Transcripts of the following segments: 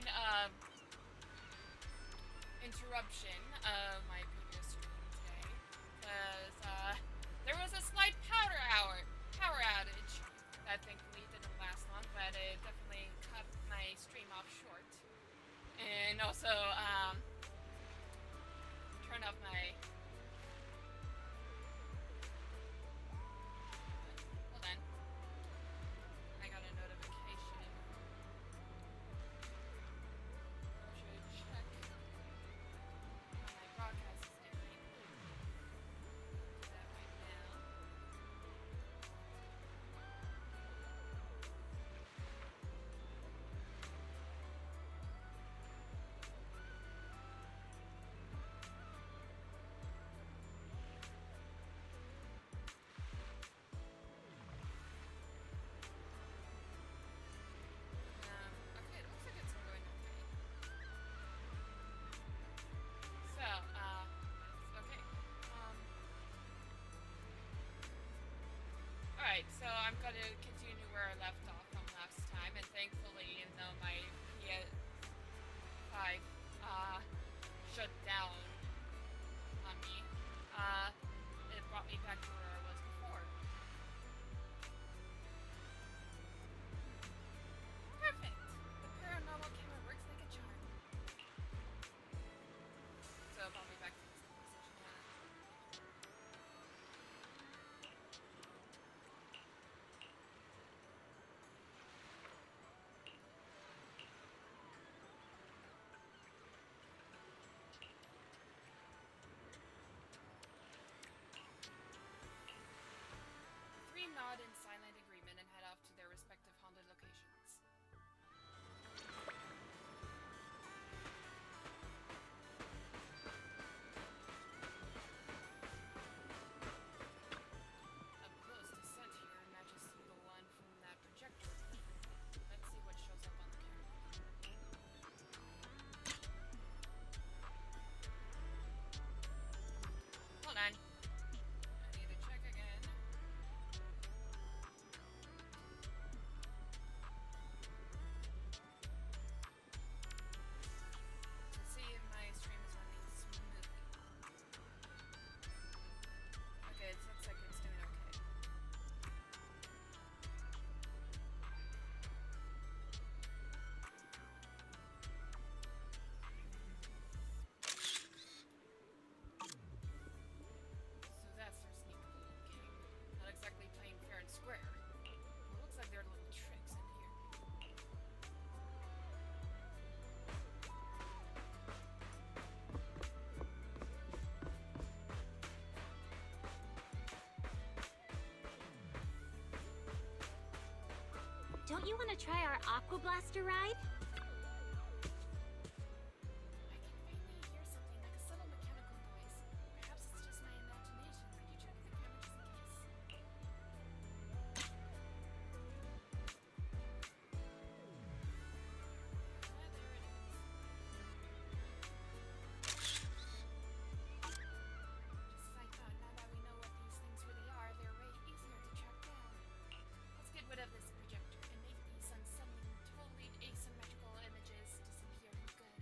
sudden interruption of my previous stream today, because there was a slight power outage that thankfully didn't last long, but it definitely cut my stream off short. And also turn off my... Hold on. I got a notification. I should check when my broadcast is ending. Do that right now. Okay, it looks like it's going okay. So, okay. Alright, so I'm gonna continue where I left off from last time, and thankfully, even though my PS5 shut down on me, it brought me back to where I was before. Perfect! The paranormal camera works like a charm. So it brought me back to this conversation. The three nod in silent agreement and head off to their respective haunted locations. Up close, the scent here matches the one from that projector. Let's see what shows up on the camera. Hold on. I need to check again. To see if my stream is running smoothly. Okay, it looks like it's doing okay. So that's their sneak little game. Not exactly playing fair and square. It looks like there are little tricks in here. Don't you want to try our Aqua Blaster ride? I can faintly hear something like a subtle mechanical noise. Perhaps it's just my imagination. Could you check the camera just in case? There it is. Just as I thought, now that we know what these things really are, they're way easier to track down. Let's get rid of this projector and make these unsettling, totally asymmetrical images disappear for good.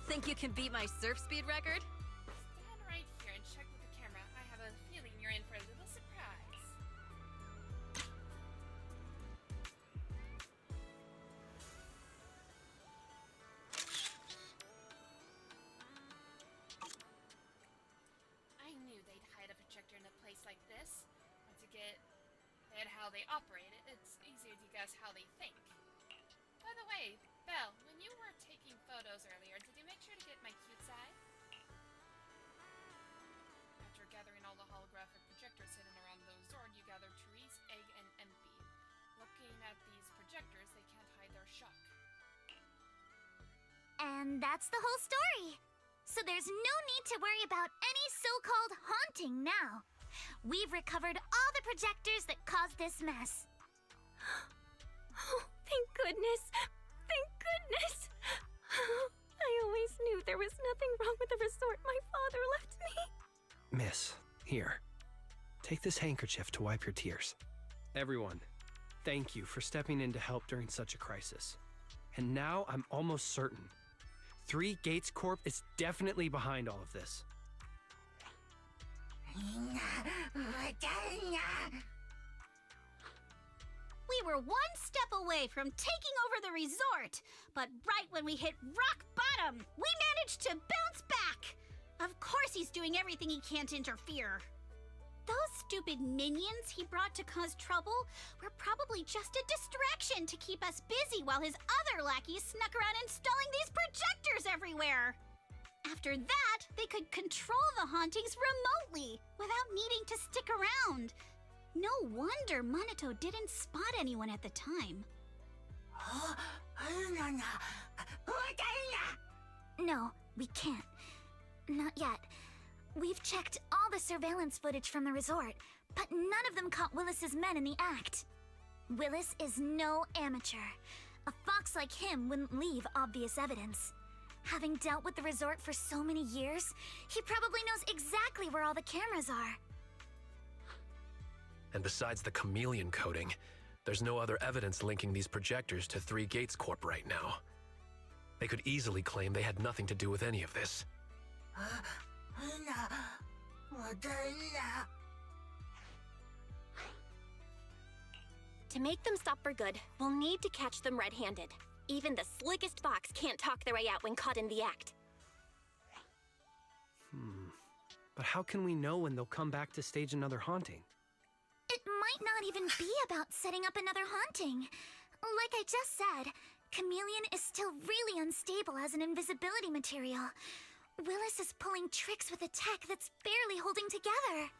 Think you can beat my surf speed record? Stand right here and check with the camera. I have a feeling you're in for a little surprise. I knew they'd hide a projector in a place like this. Once you get at how they operate it, it's easier to guess how they think. By the way, Belle, when you were taking photos earlier, did you make sure to get my cute side? After gathering all the holographic projectors hidden around the Zord, you gathered Therese, Egg, and Empy. Looking at these projectors, they can't hide their shock. And that's the whole story. So there's no need to worry about any so-called haunting now. We've recovered all the projectors that caused this mess. Oh, thank goodness! Thank goodness! I always knew there was nothing wrong with the resort my father left me. Miss, here. Take this handkerchief to wipe your tears. Everyone, thank you for stepping in to help during such a crisis. And now I'm almost certain. Three Gates Corp is definitely behind all of this. We were one step away from taking over the resort, but right when we hit rock bottom, we managed to bounce back. Of course he's doing everything he can to interfere. Those stupid minions he brought to cause trouble were probably just a distraction to keep us busy while his other lackeys snuck around installing these projectors everywhere. After that, they could control the hauntings remotely without needing to stick around. No wonder Monato didn't spot anyone at the time. No, we can't. Not yet. We've checked all the surveillance footage from the resort, but none of them caught Willis's men in the act. Willis is no amateur. A fox like him wouldn't leave obvious evidence. Having dealt with the resort for so many years, he probably knows exactly where all the cameras are. And besides the chameleon coating, there's no other evidence linking these projectors to Three Gates Corp right now. They could easily claim they had nothing to do with any of this. To make them stop for good, we'll need to catch them red-handed. Even the slickest fox can't talk their way out when caught in the act. But how can we know when they'll come back to stage another haunting? It might not even be about setting up another haunting. Like I just said, Chameleon is still really unstable as an invisibility material. Willis is pulling tricks with a tech that's barely holding together.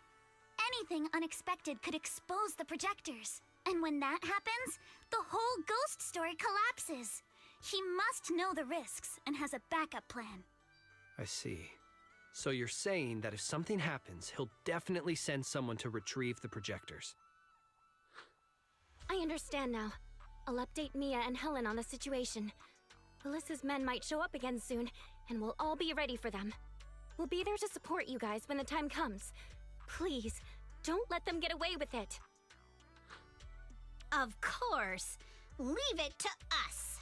Anything unexpected could expose the projectors. And when that happens, the whole ghost story collapses. He must know the risks and has a backup plan. I see. So you're saying that if something happens, he'll definitely send someone to retrieve the projectors. I understand now. I'll update Mia and Helen on the situation. Willis's men might show up again soon, and we'll all be ready for them. We'll be there to support you guys when the time comes. Please, don't let them get away with it. Of course. Leave it to us.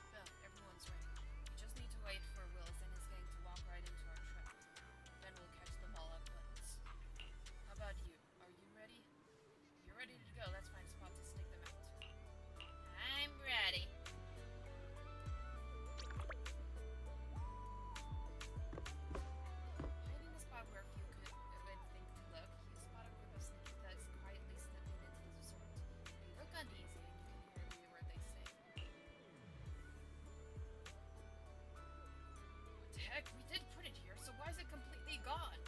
Well, everyone's ready. We just need to wait for Willis and his gang to walk right into our trap. Then we'll catch them all at once. How about you? Are you ready? If you're ready to go, let's find a spot to stick them out. I'm ready. Hiding a spot where few would think to look, you spot a group of sneaky thugs quietly slipping into the resort. They look uneasy, and you can hear every word they say. What the heck? We did put it here, so why is it completely gone?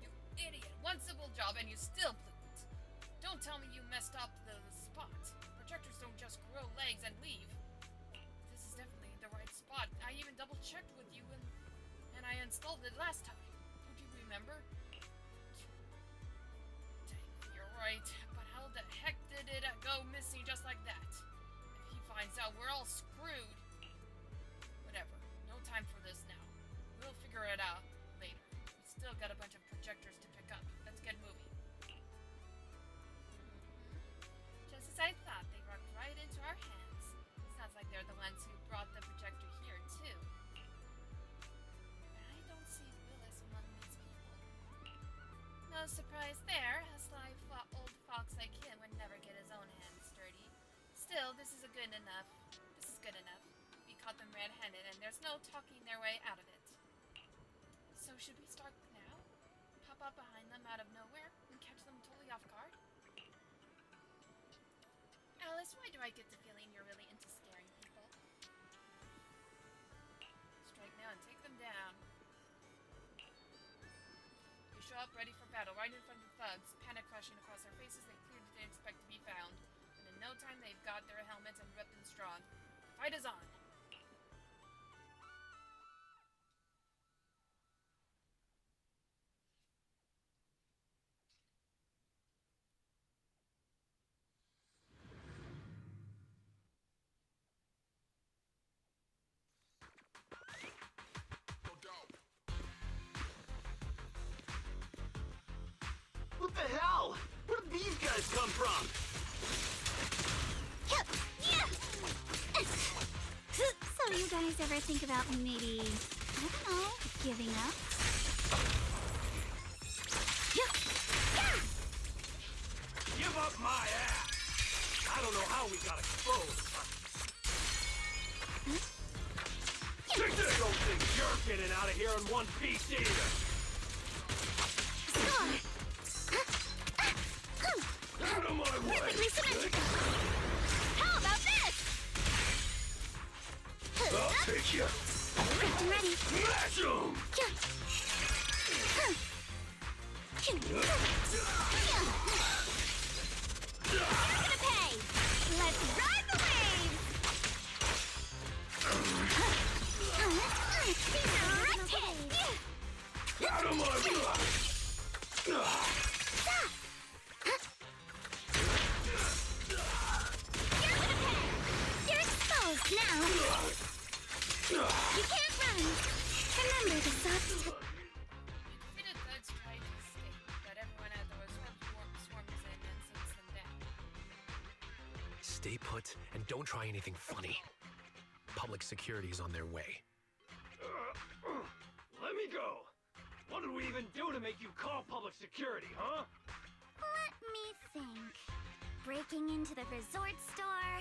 You idiot! One simple job and you still blew it. Don't tell me you messed up the spot. Projectors don't just grow legs and leave. This is definitely the right spot. I even double-checked with you and I installed it last time. Don't you remember? Dang, you're right. But how the heck did it go missing just like that? If he finds out, we're all screwed. Whatever. No time for this now. We'll figure it out later. We still got a bunch of projectors to pick up. Let's get moving. Just as I thought, they rocked right into our hands. Sounds like they're the ones who brought the projector here, too. But I don't see Willis among these people. No surprise there. A sly old fox like him would never get his own hands dirty. Still, this is good enough. We caught them red-handed, and there's no talking their way out of it. So should we start now? Pop up behind them out of nowhere and catch them totally off guard? Alice, why do I get the feeling you're really into scaring people? Strike now and take them down. You show up ready for battle right in front of the thugs, panic flashing across their faces. They clearly didn't expect to be found. And in no time, they've got their helmets and weapons drawn. The fight is on. What the hell? Where did these guys come from? So you guys ever think about maybe, I don't know, giving up? Give up my ass! I don't know how we got exposed. Take this! Don't think you're getting out of here in one piece either! Out of my way! Perfectly symmetrical. How about this? I'll take you! Prepped and ready. Smash 'em! You're gonna pay! Let's ride the waves! Direct hit! Out of my way! You're exposed now. You can't run. Remember the soft You defeated thugs tried to escape, but everyone at the resort swarms in and sends them down. Stay put and don't try anything funny. Public security's on their way. Let me go! What did we even do to make you call public security, huh? Let me think. Breaking into the resort store,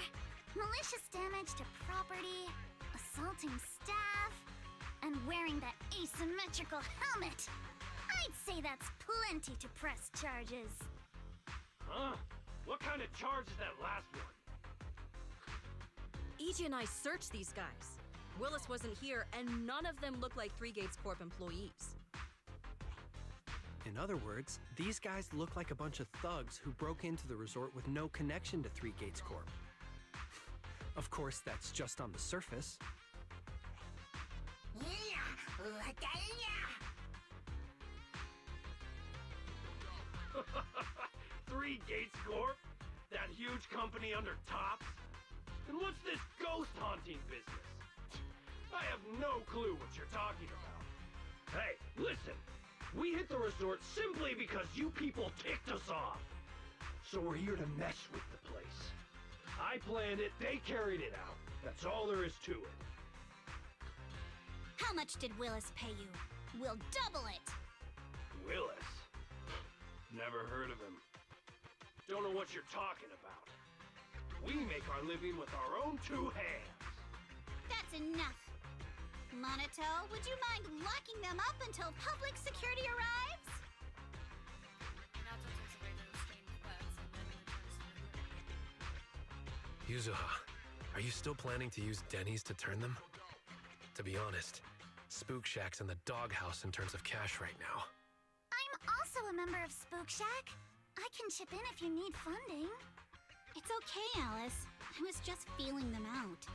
malicious damage to property, assaulting staff, and wearing that asymmetrical helmet. I'd say that's plenty to press charges. Huh? What kind of charge is that last one? EJ and I searched these guys. Willis wasn't here, and none of them look like Three Gates Corp employees. In other words, these guys look like a bunch of thugs who broke into the resort with no connection to Three Gates Corp. Of course, that's just on the surface. Three Gates Corp? That huge company under Tops? And what's this ghost haunting business? I have no clue what you're talking about. Hey, listen. We hit the resort simply because you people ticked us off. So we're here to mess with the place. I planned it, they carried it out. That's all there is to it. How much did Willis pay you? We'll double it! Willis? Never heard of him. Don't know what you're talking about. We make our living with our own two hands. That's enough. Monato, would you mind locking them up until public security arrives? Nato takes away those stained clothes and then returns to the room. Yuzuha, are you still planning to use Denny's to turn them? To be honest, Spook Shack's in the doghouse in terms of cash right now. I'm also a member of Spook Shack. I can chip in if you need funding. It's okay, Alice. I was just feeling them out.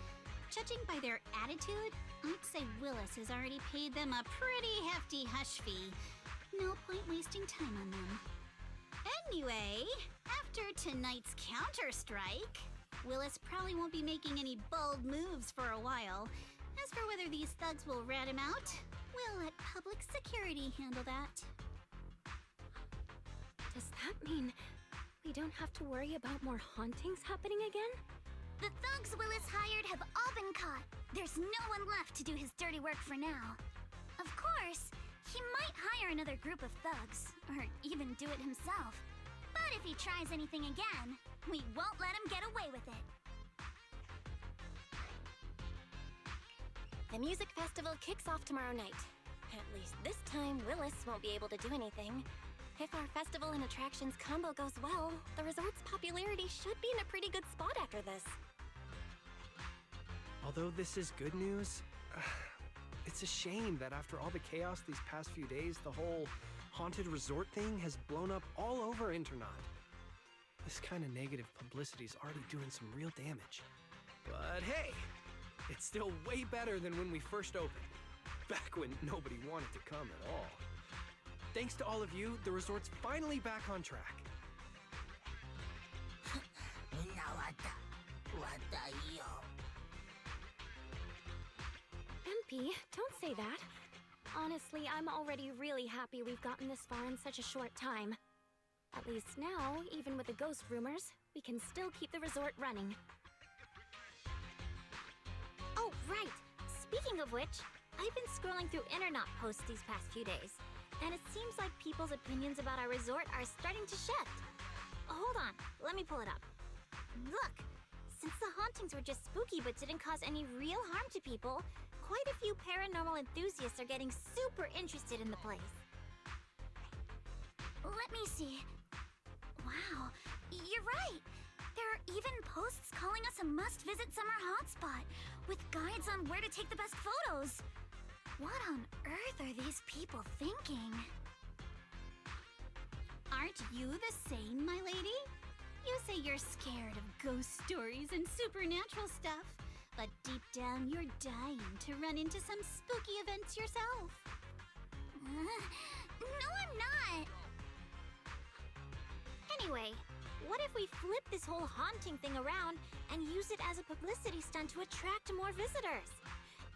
Judging by their attitude, I'd say Willis has already paid them a pretty hefty hush fee. No point wasting time on them. Anyway, after tonight's counter-strike, Willis probably won't be making any bold moves for a while. As for whether these thugs will rat him out, we'll let public security handle that. Does that mean we don't have to worry about more hauntings happening again? The thugs Willis hired have all been caught. There's no one left to do his dirty work for now. Of course, he might hire another group of thugs, or even do it himself. But if he tries anything again, we won't let him get away with it. The music festival kicks off tomorrow night. At least this time, Willis won't be able to do anything. If our festival and attractions combo goes well, the resort's popularity should be in a pretty good spot after this. Although this is good news, it's a shame that after all the chaos these past few days, the whole haunted resort thing has blown up all over Internaut. This kind of negative publicity's already doing some real damage. But hey, it's still way better than when we first opened, back when nobody wanted to come at all. Thanks to all of you, the resort's finally back on track. MP, don't say that. Honestly, I'm already really happy we've gotten this far in such a short time. At least now, even with the ghost rumors, we can still keep the resort running. Oh, right. Speaking of which, I've been scrolling through internet posts these past few days, and it seems like people's opinions about our resort are starting to shift. Hold on, let me pull it up. Look, since the hauntings were just spooky but didn't cause any real harm to people, quite a few paranormal enthusiasts are getting super interested in the place. Let me see. Wow, you're right. There are even posts calling us a must-visit summer hotspot, with guides on where to take the best photos. What on earth are these people thinking? Aren't you the same, my lady? You say you're scared of ghost stories and supernatural stuff, but deep down you're dying to run into some spooky events yourself. No, I'm not. Anyway, what if we flip this whole haunting thing around and use it as a publicity stunt to attract more visitors?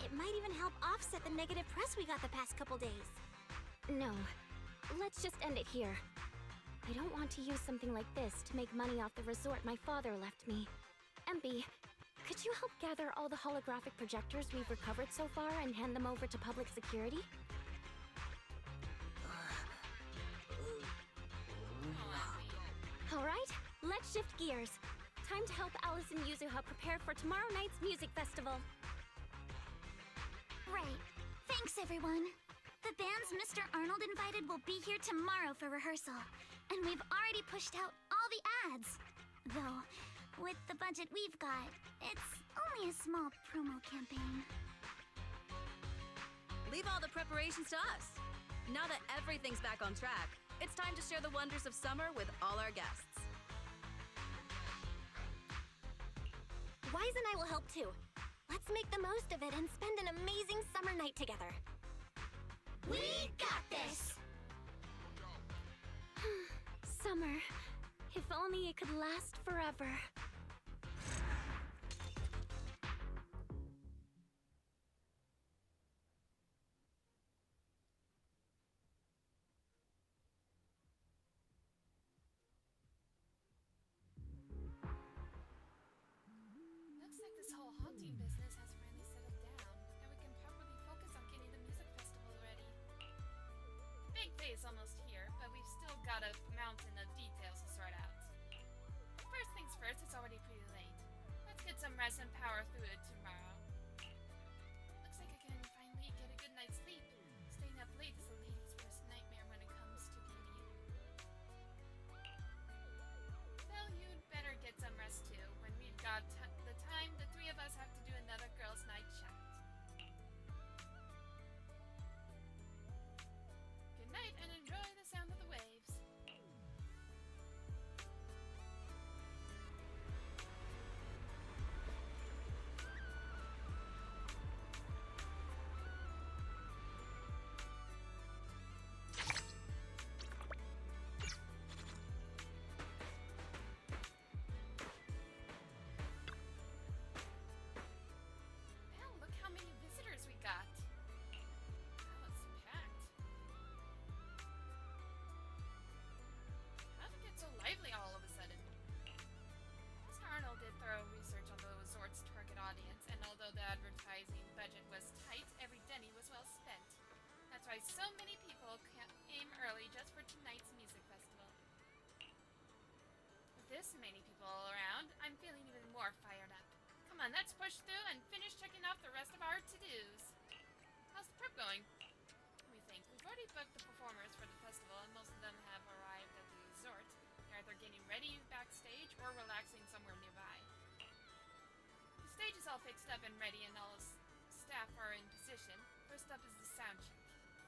It might even help offset the negative press we got the past couple days. No, let's just end it here. I don't want to use something like this to make money off the resort my father left me. MB, could you help gather all the holographic projectors we've recovered so far and hand them over to public security? Alright, let's shift gears. Time to help Alice and Yuzuha prepare for tomorrow night's music festival. Right. Thanks, everyone. The bands Mr. Arnold invited will be here tomorrow for rehearsal, and we've already pushed out all the ads. Though, with the budget we've got, it's only a small promo campaign. Leave all the preparations to us. Now that everything's back on track, it's time to share the wonders of summer with all our guests. Wise and I will help too. Let's make the most of it and spend an amazing summer night together. We got this! Summer. If only it could last forever. Looks like this whole haunting business has finally settled down, and we can properly focus on getting the music festival ready. The big day is almost here, but we've still got a mountain of details to sort out. First things first, it's already pretty late. Let's get some rest and power through it tomorrow. Looks like I can finally get a good night's sleep. Staying up late is a lady's worst nightmare when it comes to beauty. Well, you'd better get some rest too. When we've got the time, the three of us have to do another girls' night chat. Good night and enjoy the sound of the waves. Well, look how many visitors we got. Wow, it's packed. How did it get so lively all of a sudden? Mr. Arnold did thorough research on the resort's target audience, and although the advertising budget was tight, every penny was well spent. That's why so many people came early just for tonight's music festival. With this many people around, I'm feeling even more fired up. Come on, let's push through and finish checking off the rest of our to-dos. How's the prep going? We think we've already booked the performers for the festival, and most of them have arrived at the resort. They're either getting ready backstage or relaxing somewhere nearby. The stage is all fixed up and ready, and all staff are in position. First up is the sound check.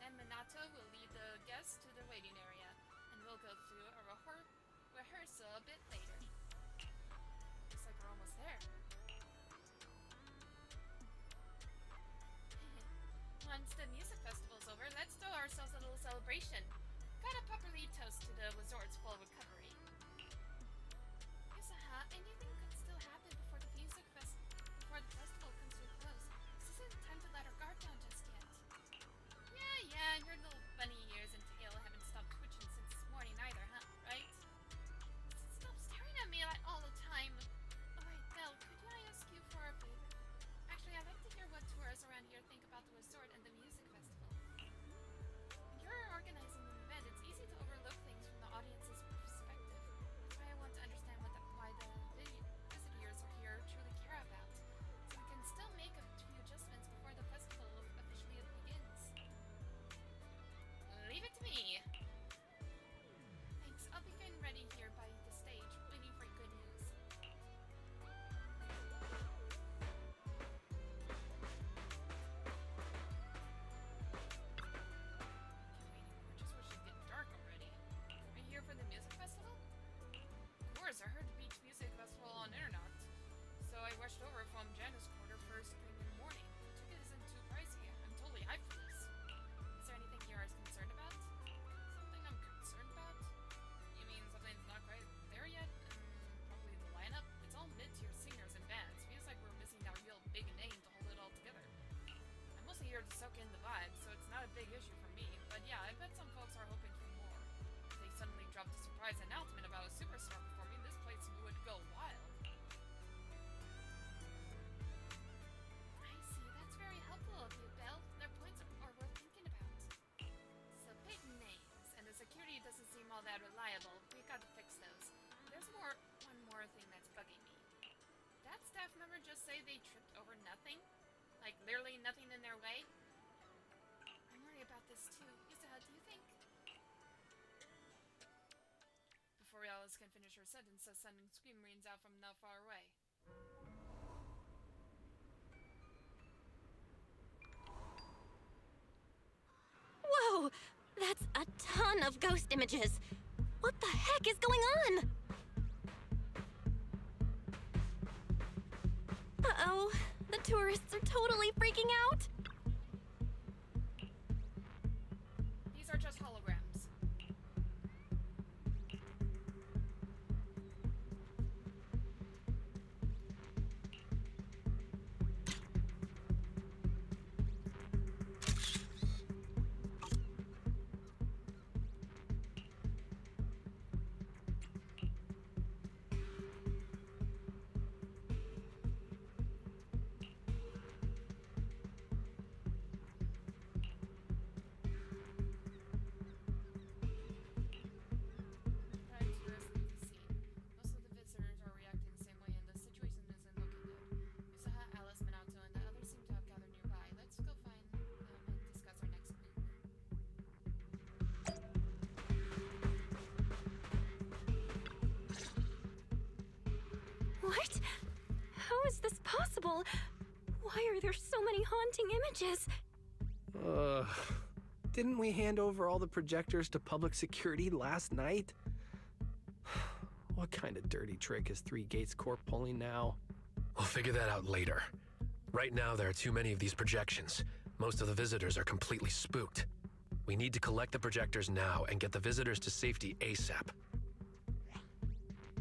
Then Minato will lead the guests to the waiting area, and we'll go through a rehearsal a bit later. Looks like we're almost there. Once the music festival's over, let's throw ourselves a little celebration. Gotta properly toast to the resort's full recovery. Yuzuha, anything could still happen before the festival comes to a close. This isn't time to let our guard down just yet. Yeah, and your little bunny ears and tail haven't stopped twitching since this morning either, huh? Right? rushed over from Janice quarter first thing in the morning. The ticket isn't too pricey. I'm totally hyped for this. Is there anything you are concerned about? Something I'm concerned about? You mean something's not quite there yet? Probably the lineup? It's all mid-tier singers and bands. Feels like we're missing that real big name to hold it all together. I'm mostly here to soak in the vibe, so it's not a big issue for me. But yeah, I bet some folks are hoping for more. If they suddenly dropped a surprise announcement about a superstar performing, this place would go wild. I see. That's very helpful of you, Belle. Their points are worth thinking about. So big names, and the security doesn't seem all that reliable. We've got to fix those. There's one more thing that's bugging me. That staff member just say they tripped over nothing? Like literally nothing in their way? I'm worried about this too. Yusa, do you think? Before Alice can finish her sentence, a sudden scream rings out from not far away. Whoa! That's a ton of ghost images! What the heck is going on? Uh-oh. The tourists are totally freaking out. These are just holograms. What? How is this possible? Why are there so many haunting images? Didn't we hand over all the projectors to public security last night? What kind of dirty trick is Three Gates Corp pulling now? We'll figure that out later. Right now, there are too many of these projections. Most of the visitors are completely spooked. We need to collect the projectors now and get the visitors to safety ASAP.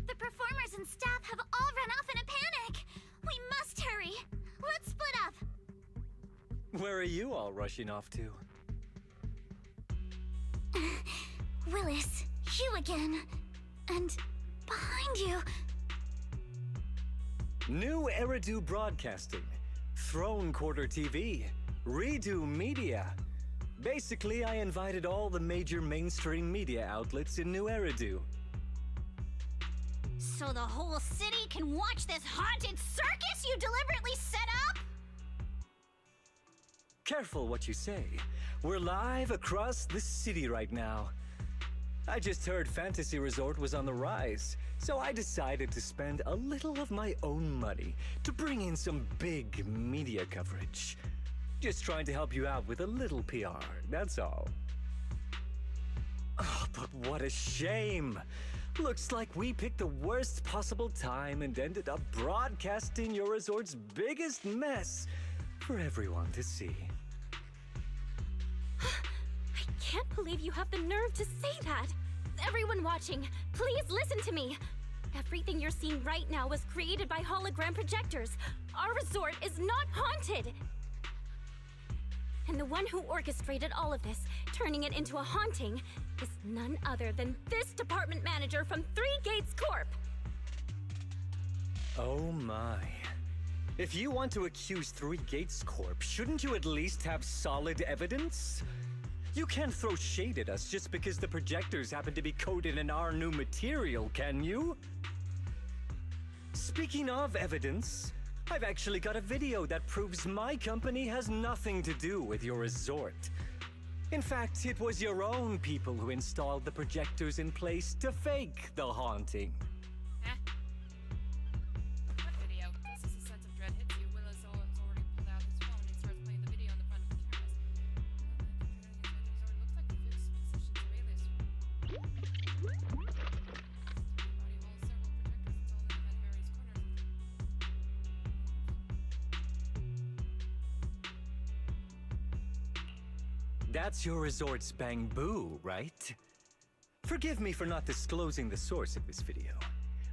The performers and staff have all run off in a panic. We must hurry. Let's split up. Where are you all rushing off to? Willis, you again. And behind you. New Eridu Broadcasting, Throne Quarter TV, Redo Media. Basically, I invited all the major mainstream media outlets in New Eridu. So the whole city can watch this haunted circus you deliberately set up? Careful what you say. We're live across the city right now. I just heard Fantasy Resort was on the rise, so I decided to spend a little of my own money to bring in some big media coverage. Just trying to help you out with a little PR, that's all. Oh, but what a shame! Looks like we picked the worst possible time and ended up broadcasting your resort's biggest mess for everyone to see. I can't believe you have the nerve to say that. Everyone watching, please listen to me. Everything you're seeing right now was created by hologram projectors. Our resort is not haunted. And the one who orchestrated all of this, turning it into a haunting, is none other than this department manager from Three Gates Corp. Oh my. If you want to accuse Three Gates Corp, shouldn't you at least have solid evidence? You can't throw shade at us just because the projectors happen to be coated in our new material, can you? Speaking of evidence, I've actually got a video that proves my company has nothing to do with your resort. In fact, it was your own people who installed the projectors in place to fake the haunting. What video? Just as a sense of dread hits you, Willis has already pulled out his phone and starts playing the video in the front of the cameras. Looks like a fixed position surveillance. Body holds several projectors installing them at various corners. That's your resort's bamboo, right? Forgive me for not disclosing the source of this video,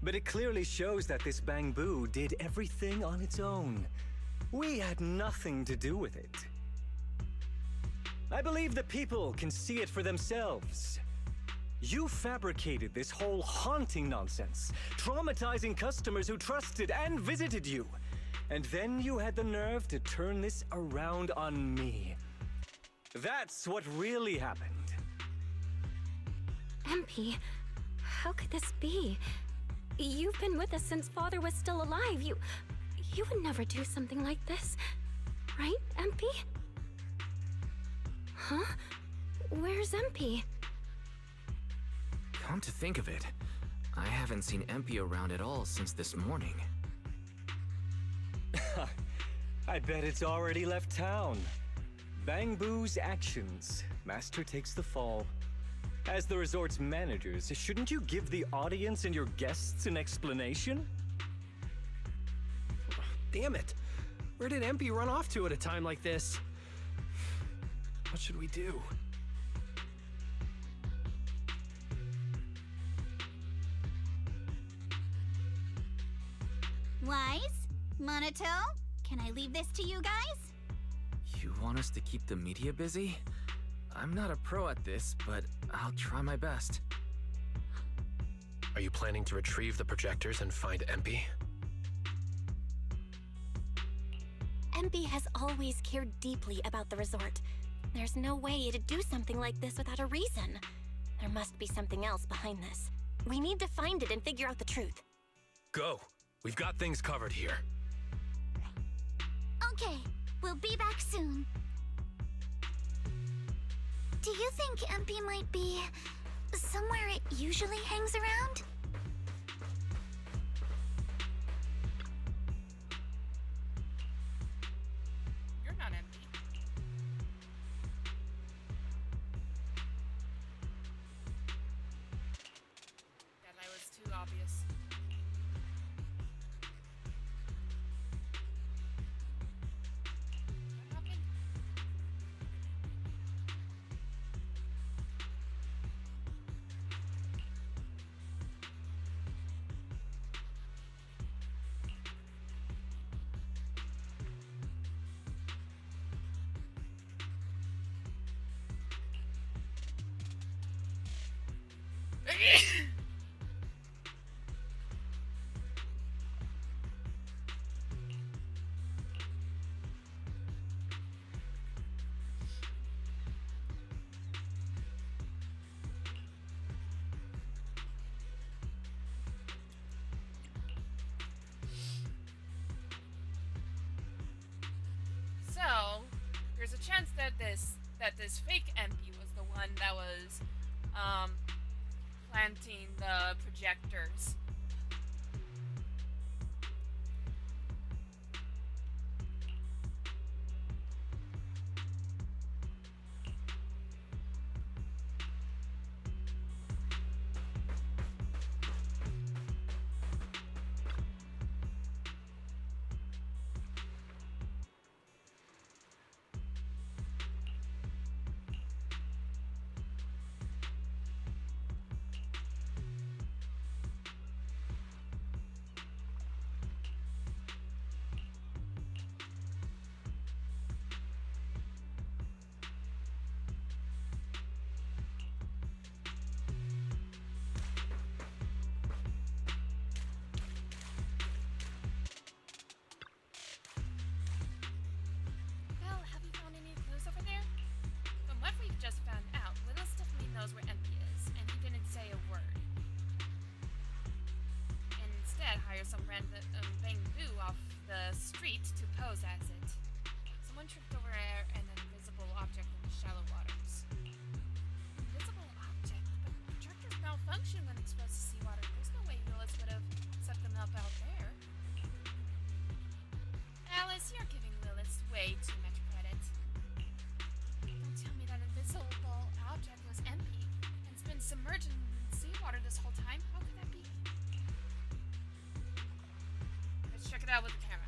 but it clearly shows that this bamboo did everything on its own. We had nothing to do with it. I believe the people can see it for themselves. You fabricated this whole haunting nonsense, traumatizing customers who trusted and visited you. And then you had the nerve to turn this around on me. That's what really happened. MP, how could this be? You've been with us since Father was still alive. You would never do something like this. Right, MP? Huh? Where's MP? Come to think of it, I haven't seen MP around at all since this morning. I bet it's already left town. Bamboo's actions. Master takes the fall. As the resort's managers, shouldn't you give the audience and your guests an explanation? Damn it! Where did MP run off to at a time like this? What should we do? Wise? Monato? Can I leave this to you guys? You want us to keep the media busy? I'm not a pro at this, but I'll try my best. Are you planning to retrieve the projectors and find MP? MP has always cared deeply about the resort. There's no way it'd do something like this without a reason. There must be something else behind this. We need to find it and figure out the truth. Go! We've got things covered here. Okay, we'll be back soon. Do you think MP might be somewhere it usually hangs around? You're not empty. That was too obvious. What happened? So, there's a chance that this fake MP was the one that was planting the projectors. Well, have you found any clues over there? From what we've just found out, Willis definitely knows where MP is, and he didn't say a word. And instead hire some random bamboo off the street to pose as it. Someone tripped over an invisible object in the shallow waters. Invisible object? But projectors malfunction when exposed to seawater. There's no way Willis would have set them up out there. Alice, you're giving Willis way too much credit. Don't tell me that invisible object was empty and it's been submerged in seawater this whole time. How could that be? Let's check it out with the camera.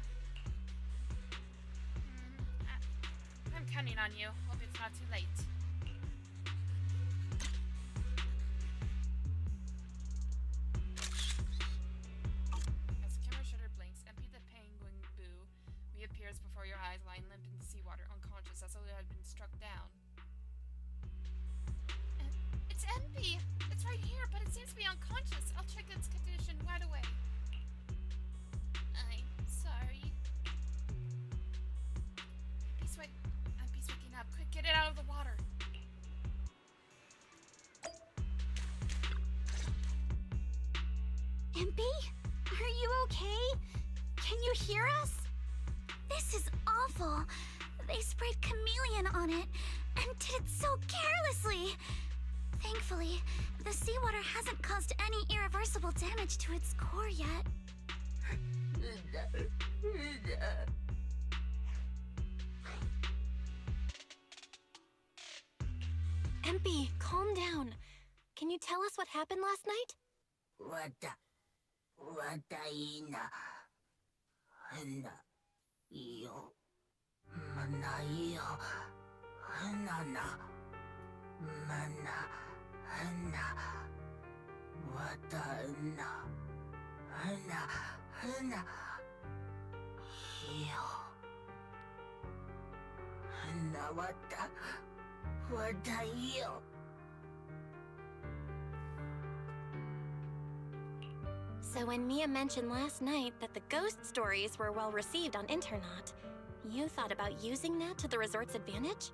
I'm counting on you. Hope it's not too late. bodies as though they had been struck down. It's MP! It's right here, but it seems to be unconscious. I'll check its condition right away. I'm sorry. MP's waking up. Quick, get it out of the water. MP? Are you okay? Can you hear us? This is awful. They sprayed chameleon on it and did it so carelessly. Thankfully, the seawater hasn't caused any irreversible damage to its core yet. MP, calm down. Can you tell us what happened last night? So when Mia mentioned last night that the ghost stories were well received on Internaut, you thought about using that to the resort's advantage?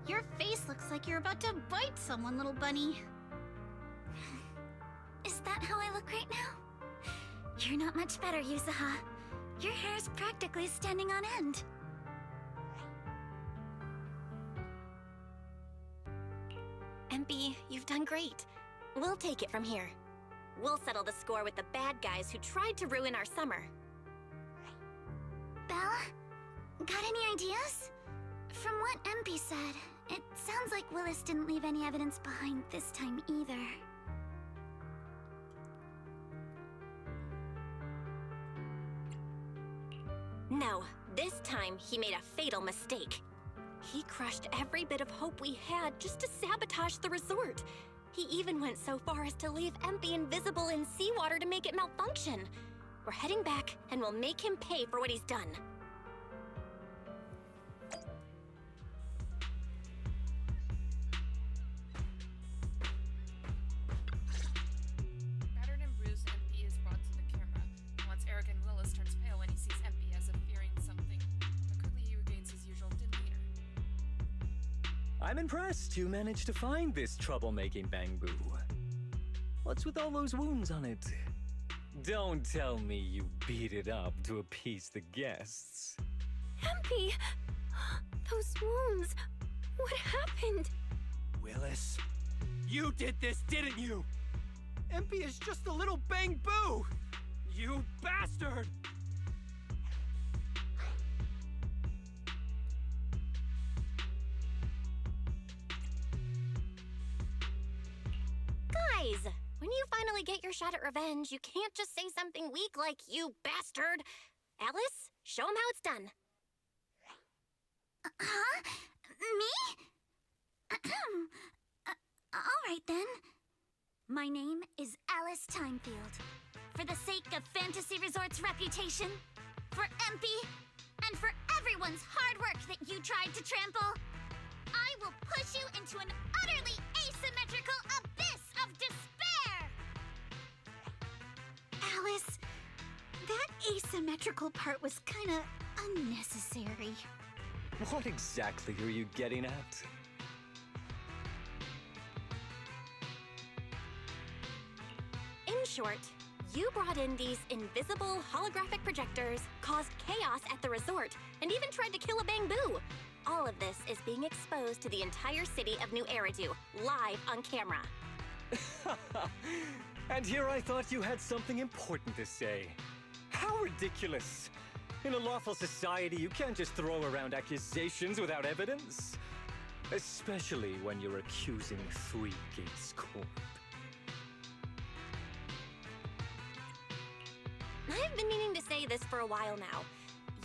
Your face looks like you're about to bite someone, little bunny. Is that how I look right now? You're not much better, Yuzuha. Your hair's practically standing on end. MP, you've done great. We'll take it from here. We'll settle the score with the bad guys who tried to ruin our summer. Belle? Got any ideas? From what MP said, it sounds like Willis didn't leave any evidence behind this time either. No, this time he made a fatal mistake. He crushed every bit of hope we had just to sabotage the resort. He even went so far as to leave MP invisible in seawater to make it malfunction. We're heading back, and we'll make him pay for what he's done. Battered and bruised, MP is brought to the camera. Once arrogant Willis turns pale when he sees MP as if fearing something, but quickly he regains his usual demeanor. I'm impressed you managed to find this troublemaking Bangbu. What's with all those wounds on it? Don't tell me you beat it up to appease the guests. MP! Those wounds! What happened? Willis, you did this, didn't you? MP is just a little Bangbu! You bastard! Guys, when you finally get your shot at revenge, you can't just say something weak like, "You bastard!" Alice, show him how it's done. Huh? Me? Alright then. My name is Alice Timefield. For the sake of Fantasy Resort's reputation, for MP, and for everyone's hard work that you tried to trample, I will push you into an utterly asymmetrical abyss of despair! Alice, that asymmetrical part was kinda unnecessary. What exactly are you getting at? In short, you brought in these invisible holographic projectors, caused chaos at the resort, and even tried to kill a Bangbu. All of this is being exposed to the entire city of New Eridu, live on camera. And here I thought you had something important to say. How ridiculous! In a lawful society, you can't just throw around accusations without evidence. Especially when you're accusing Three Gates Corp. I've been meaning to say this for a while now.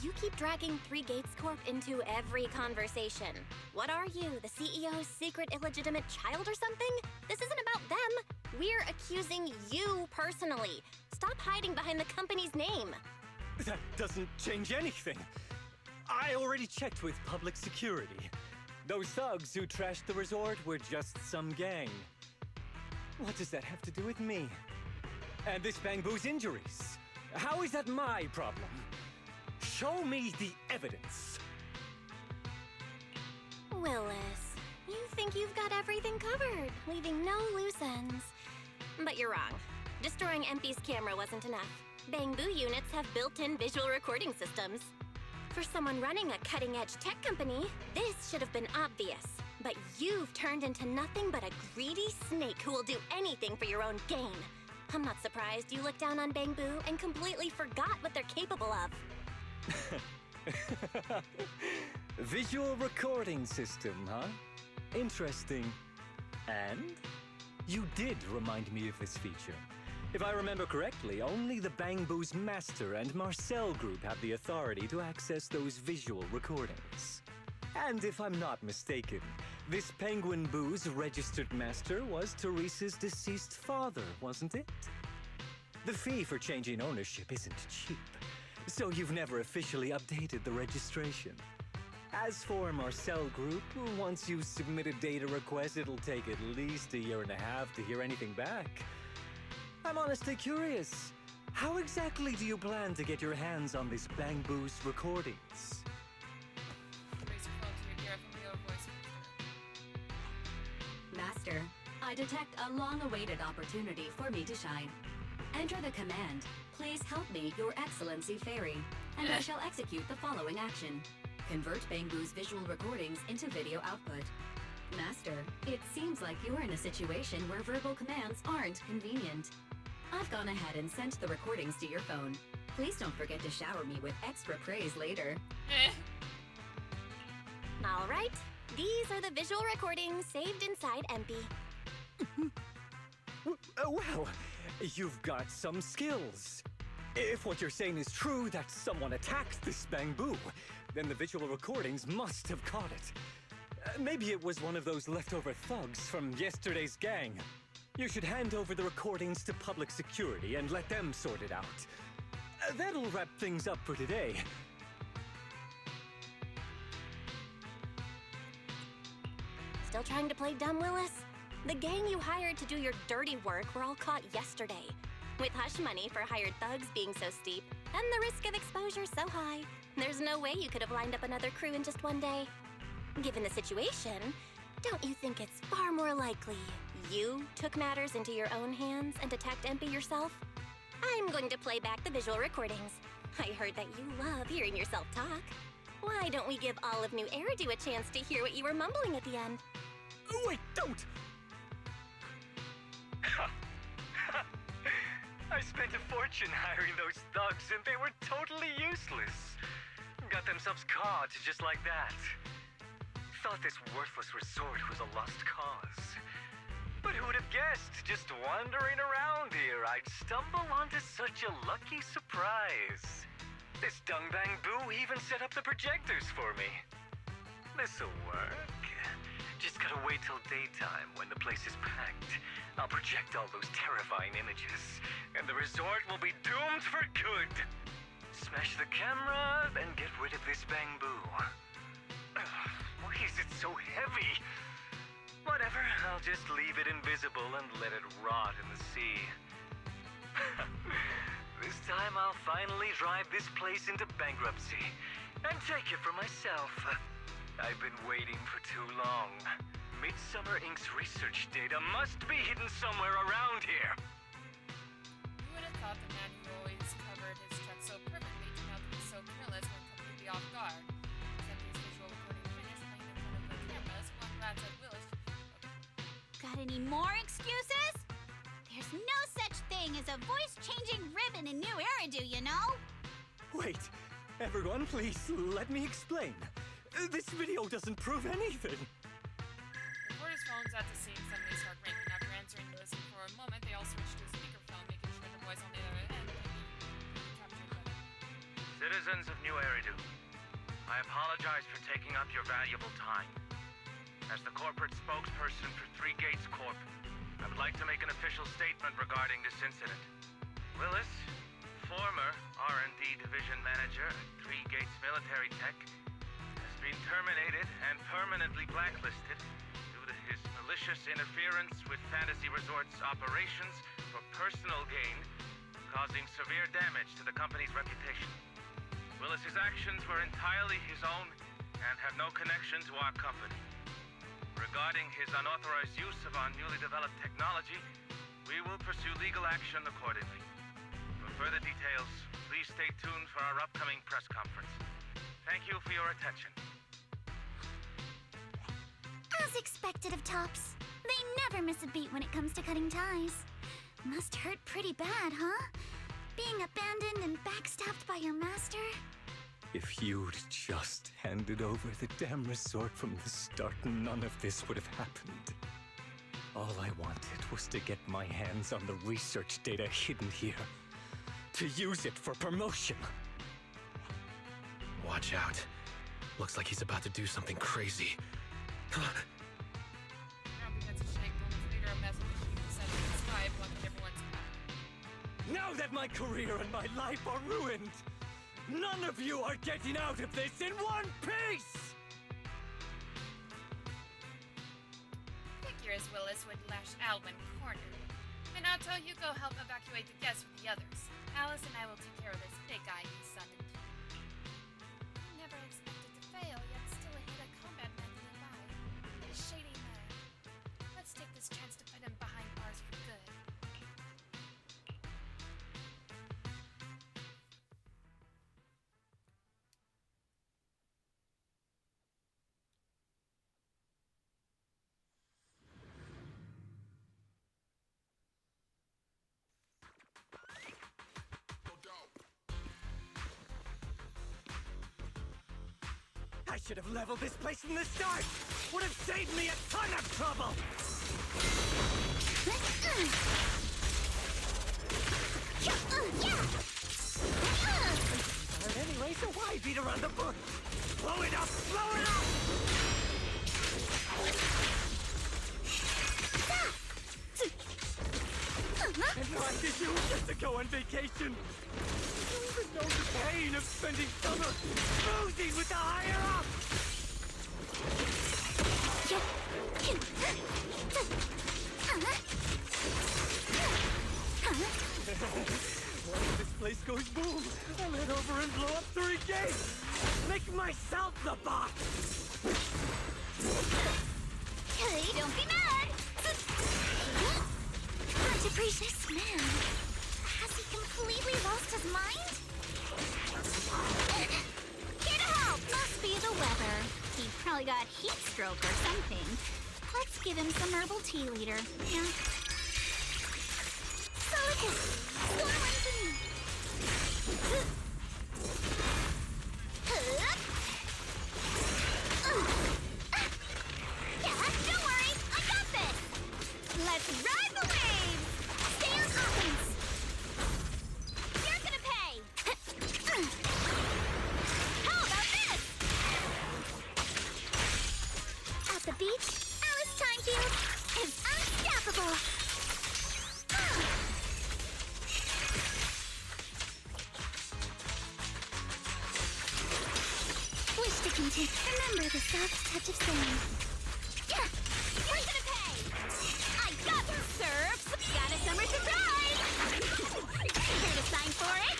You keep dragging Three Gates Corp into every conversation. What are you, the CEO's secret illegitimate child or something? This isn't about them. We're accusing you personally. Stop hiding behind the company's name. That doesn't change anything. I already checked with public security. Those thugs who trashed the resort were just some gang. What does that have to do with me? And this Bangbu's injuries? How is that my problem? Show me the evidence. Willis, you think you've got everything covered, leaving no loose ends. But you're wrong. Destroying MP's camera wasn't enough. Bangbu units have built-in visual recording systems. For someone running a cutting-edge tech company, this should have been obvious. But you've turned into nothing but a greedy snake who will do anything for your own gain. I'm not surprised you looked down on Bangbu and completely forgot what they're capable of. Visual recording system, huh? Interesting. And? You did remind me of this feature. If I remember correctly, only the Bangbu's master and Marcel group have the authority to access those visual recordings. And if I'm not mistaken, this Penguin Boo's registered master was Teresa's deceased father, wasn't it? The fee for changing ownership isn't cheap, so you've never officially updated the registration. As for Marcel Group, once you submit a data request, it'll take at least 1.5 years to hear anything back. I'm honestly curious. How exactly do you plan to get your hands on this Bangbu's recordings? Raise your phone to your ear from the voice. Master, I detect a long-awaited opportunity for me to shine. Enter the command, "Please help me, Your Excellency Fairy," and I shall execute the following action. Convert Bangbu's visual recordings into video output. Master, it seems like you're in a situation where verbal commands aren't convenient. I've gone ahead and sent the recordings to your phone. Please don't forget to shower me with extra praise later. All right, these are the visual recordings saved inside MP. Well, you've got some skills. If what you're saying is true, that someone attacked this Bangbu, then the visual recordings must have caught it. Maybe it was one of those leftover thugs from yesterday's gang. You should hand over the recordings to public security and let them sort it out. That'll wrap things up for today. Still trying to play dumb, Willis? The gang you hired to do your dirty work were all caught yesterday. With hush money for hired thugs being so steep, and the risk of exposure so high, there's no way you could have lined up another crew in just one day. Given the situation, don't you think it's far more likely you took matters into your own hands and attacked MP yourself? I'm going to play back the visual recordings. I heard that you love hearing yourself talk. Why don't we give all of New Eridu a chance to hear what you were mumbling at the end? Wait, don't! I spent a fortune hiring those thugs and they were totally useless. Got themselves caught just like that. Thought this worthless resort was a lost cause. But who would have guessed, just wandering around here, I'd stumble onto such a lucky surprise. This Dungbang Boo even set up the projectors for me. This'll work. Just gotta wait till daytime when the place is packed. I'll project all those terrifying images, and the resort will be doomed for good. Smash the camera, then get rid of this Bangbu. Why is it so heavy? Whatever, I'll just leave it invisible and let it rot in the sea. This time I'll finally drive this place into bankruptcy and take it for myself. I've been waiting for too long. Midsummer Inc.'s research data must be hidden somewhere around here. Who would have thought the man who always covered his tracks so perfectly turned out to be so careless when completely off guard? Xempi's visual recording finished playing in front of the cameras, one glance at Willis. Got any more excuses? There's no such thing as a voice-changing ribbon in New Eridu, you know? Wait, everyone, please let me explain. This video doesn't prove anything. Reporters' phones at the scene suddenly start ringing. After answering Willis for a moment, they all switch to a speakerphone, making sure the voice on the other end can be Citizens of New Eridu, I apologize for taking up your valuable time. As the corporate spokesperson for Three Gates Corp, I would like to make an official statement regarding this incident. Willis, former R&D division manager at Three Gates Military Tech, has been terminated and permanently blacklisted due to his malicious interference with Fantasy Resort's operations for personal gain, causing severe damage to the company's reputation. Willis's actions were entirely his own and have no connection to our company. Regarding his unauthorized use of our newly developed technology, we will pursue legal action accordingly. For further details, please stay tuned for our upcoming press conference. Thank you for your attention. As expected of Tops, they never miss a beat when it comes to cutting ties. Must hurt pretty bad, huh? Being abandoned and backstabbed by your master? If you'd just handed over the damn resort from the start, none of this would have happened. All I wanted was to get my hands on the research data hidden here. To use it for promotion. Watch out. Looks like he's about to do something crazy. Now begins to shake when we figure a message being sent to the sky, blocking everyone's path. Now that my career and my life are ruined, none of you are getting out of this in one piece! Figure as Willis would lash out when cornered. And now tell Hugo help evacuate the guests with the others. Alice and I will take care of this big guy he summoned. Never expected to fail, yet still hit a combat man nearby. A shady man. Let's take this chance to put him behind bars for good. I should have leveled this place from the start! Would have saved me a ton of trouble! Anyway, so why beat around the bush? Blow it up! Blow it up! And why did you just to go on vacation? You even know the pain of spending summer boozing with the higher-ups! Once this place goes boom, I'll head over and blow up Three Gates! Make myself the boss! Hey, don't be mad! Much appreciate this man. Has he completely lost his mind? Here to help! Must be the weather. He probably got heat stroke or something. Let's give him some herbal tea leader. Yeah. Silicon! Score one for me! Yeah, don't worry. I got this. Let's ride the waves. Stay on offense. You're gonna pay. How about this? At the beach, Alice Timefield is unstoppable! Wish to continue. Remember the soft touch of sand. Yeah, you're gonna pay. I got this, Surfs. Got a summer surprise. Here to sign for it?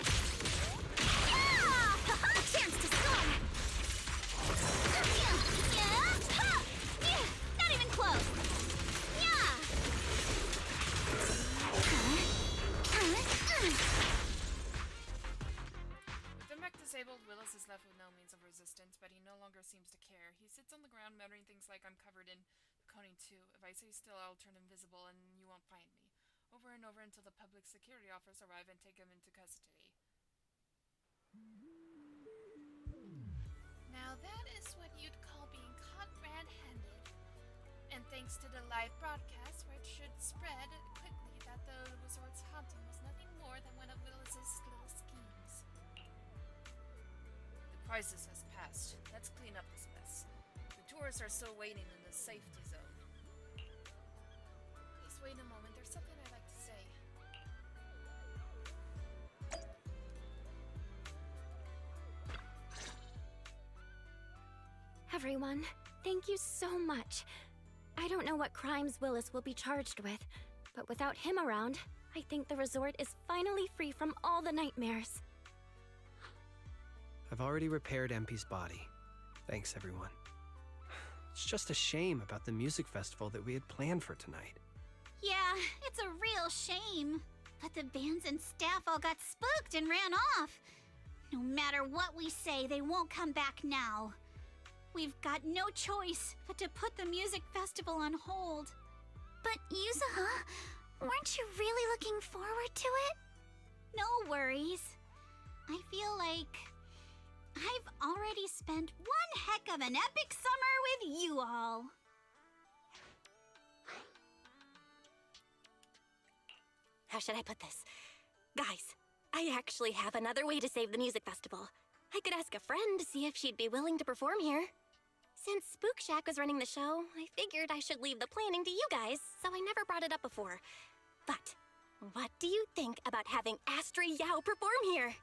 Yeah! A chance to score! Not even close. Yeah! With the mech disabled, Willis is left with no means of resistance, but he no longer seems to care. He sits on the ground muttering things like, I'm covered in Coning 2. If I stay still, I'll turn invisible and you won't find me. Over and over until the public security officers arrive and take him into custody. Now that is what you'd call being caught red-handed. And thanks to the live broadcast, where it should spread quickly that the resort's haunting was nothing more than one of Willis's little schemes. crisis has passed. Let's clean up this mess. The tourists are still waiting in the safety zone. Please wait a moment. There's something I'd like to say. Everyone, thank you so much. I don't know what crimes Willis will be charged with, but without him around, I think the resort is finally free from all the nightmares. I've already repaired MP's body. Thanks, everyone. It's just a shame about the music festival that we had planned for tonight. Yeah, it's a real shame. But the bands and staff all got spooked and ran off. No matter what we say, they won't come back now. We've got no choice but to put the music festival on hold. But Yuzuha, weren't you really looking forward to it? No worries. I feel like I've already spent one heck of an epic summer with you all. How should I put this? Guys, I actually have another way to save the music festival. I could ask a friend to see if she'd be willing to perform here. Since Spook Shack was running the show, I figured I should leave the planning to you guys, so I never brought it up before. But what do you think about having Astra Yao perform here?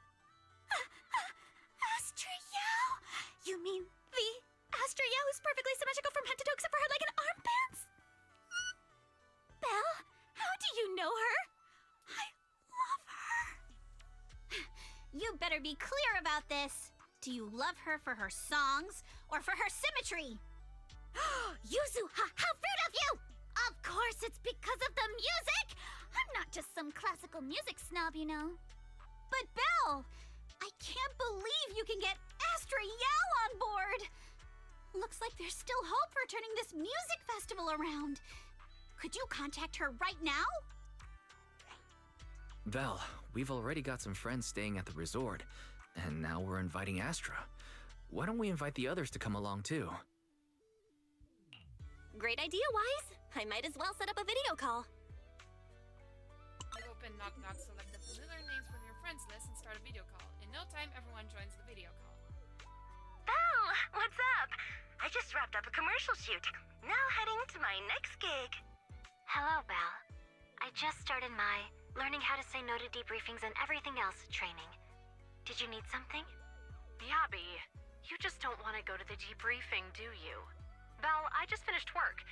Astra Yao? You mean the Astra Yao who's perfectly symmetrical from head to toe except for her leg and armpits? Belle, how do you know her? I love her. You better be clear about this. Do you love her for her songs or for her symmetry? Yuzuha, how rude of you! Of course it's because of the music! I'm not just some classical music snob, you know. But Belle, I can't believe you can get Astra Yao on board! Looks like there's still hope for turning this music festival around. Could you contact her right now? Val, we've already got some friends staying at the resort, and now we're inviting Astra. Why don't we invite the others to come along too? Great idea, Wise. I might as well set up a video call. You open Knock Knock, select the familiar names from your friends list, and start a video call. In no time, everyone joins the video call. Belle, what's up? I just wrapped up a commercial shoot. Now heading to my next gig. Hello, Belle. I just started my learning how to say no to debriefings and everything else training. Did you need something? Yabi, you just don't want to go to the debriefing, do you? Belle, I just finished work.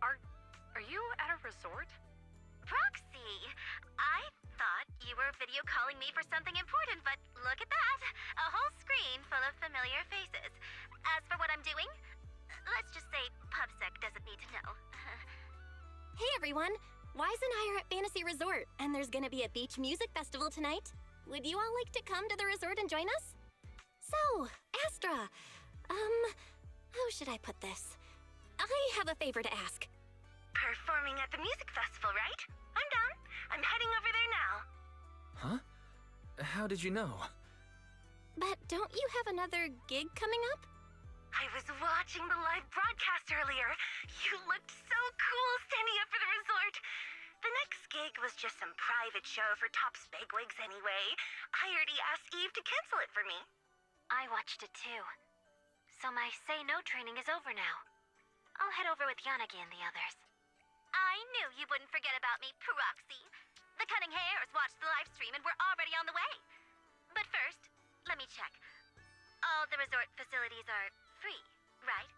Are you at a resort? Proxy, I thought you were video calling me for something important, but look at that. A whole screen full of familiar faces. As for what I'm doing, let's just say PubSec doesn't need to know. Hey everyone! Wise and I are at Fantasy Resort, and there's gonna be a beach music festival tonight. Would you all like to come to the resort and join us? So, Astra, how should I put this? I have a favor to ask. Performing at the music festival, right? I'm done. I'm heading over there now. Huh? How did you know? But don't you have another gig coming up? I was watching the live broadcast earlier. You looked so cool standing up for the resort. The next gig was just some private show for Topps bigwigs anyway. I already asked Eve to cancel it for me. I watched it too. So my say no training is over now. I'll head over with Yanagi and the others. I knew you wouldn't forget about me, Proxy. The Cunning Hares watched the live stream and we're already on the way. But first, let me check. All the resort facilities are free, right?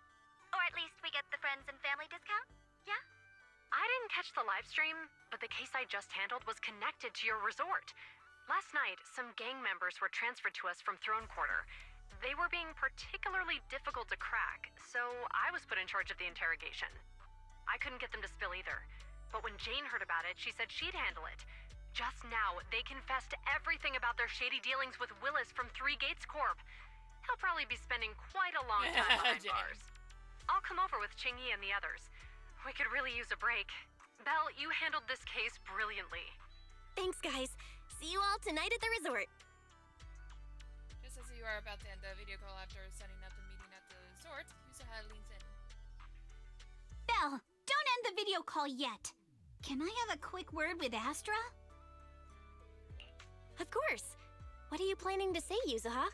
Or at least we get the friends and family discount? Yeah? I didn't catch the live stream, but the case I just handled was connected to your resort. Last night, some gang members were transferred to us from Throne Quarter. They were being particularly difficult to crack, so I was put in charge of the interrogation. I couldn't get them to spill either, but when Jane heard about it, she said she'd handle it. Just now, they confessed everything about their shady dealings with Willis from Three Gates Corp. He'll probably be spending quite a long time behind bars. I'll come over with Qingyi and the others. We could really use a break. Belle, you handled this case brilliantly. Thanks, guys. See you all tonight at the resort. Just as you are about to end the video call after setting up the meeting at the resort, Yuzuha leans in. Belle, don't end the video call yet. Can I have a quick word with Astra? Of course. What are you planning to say, Yuzuha?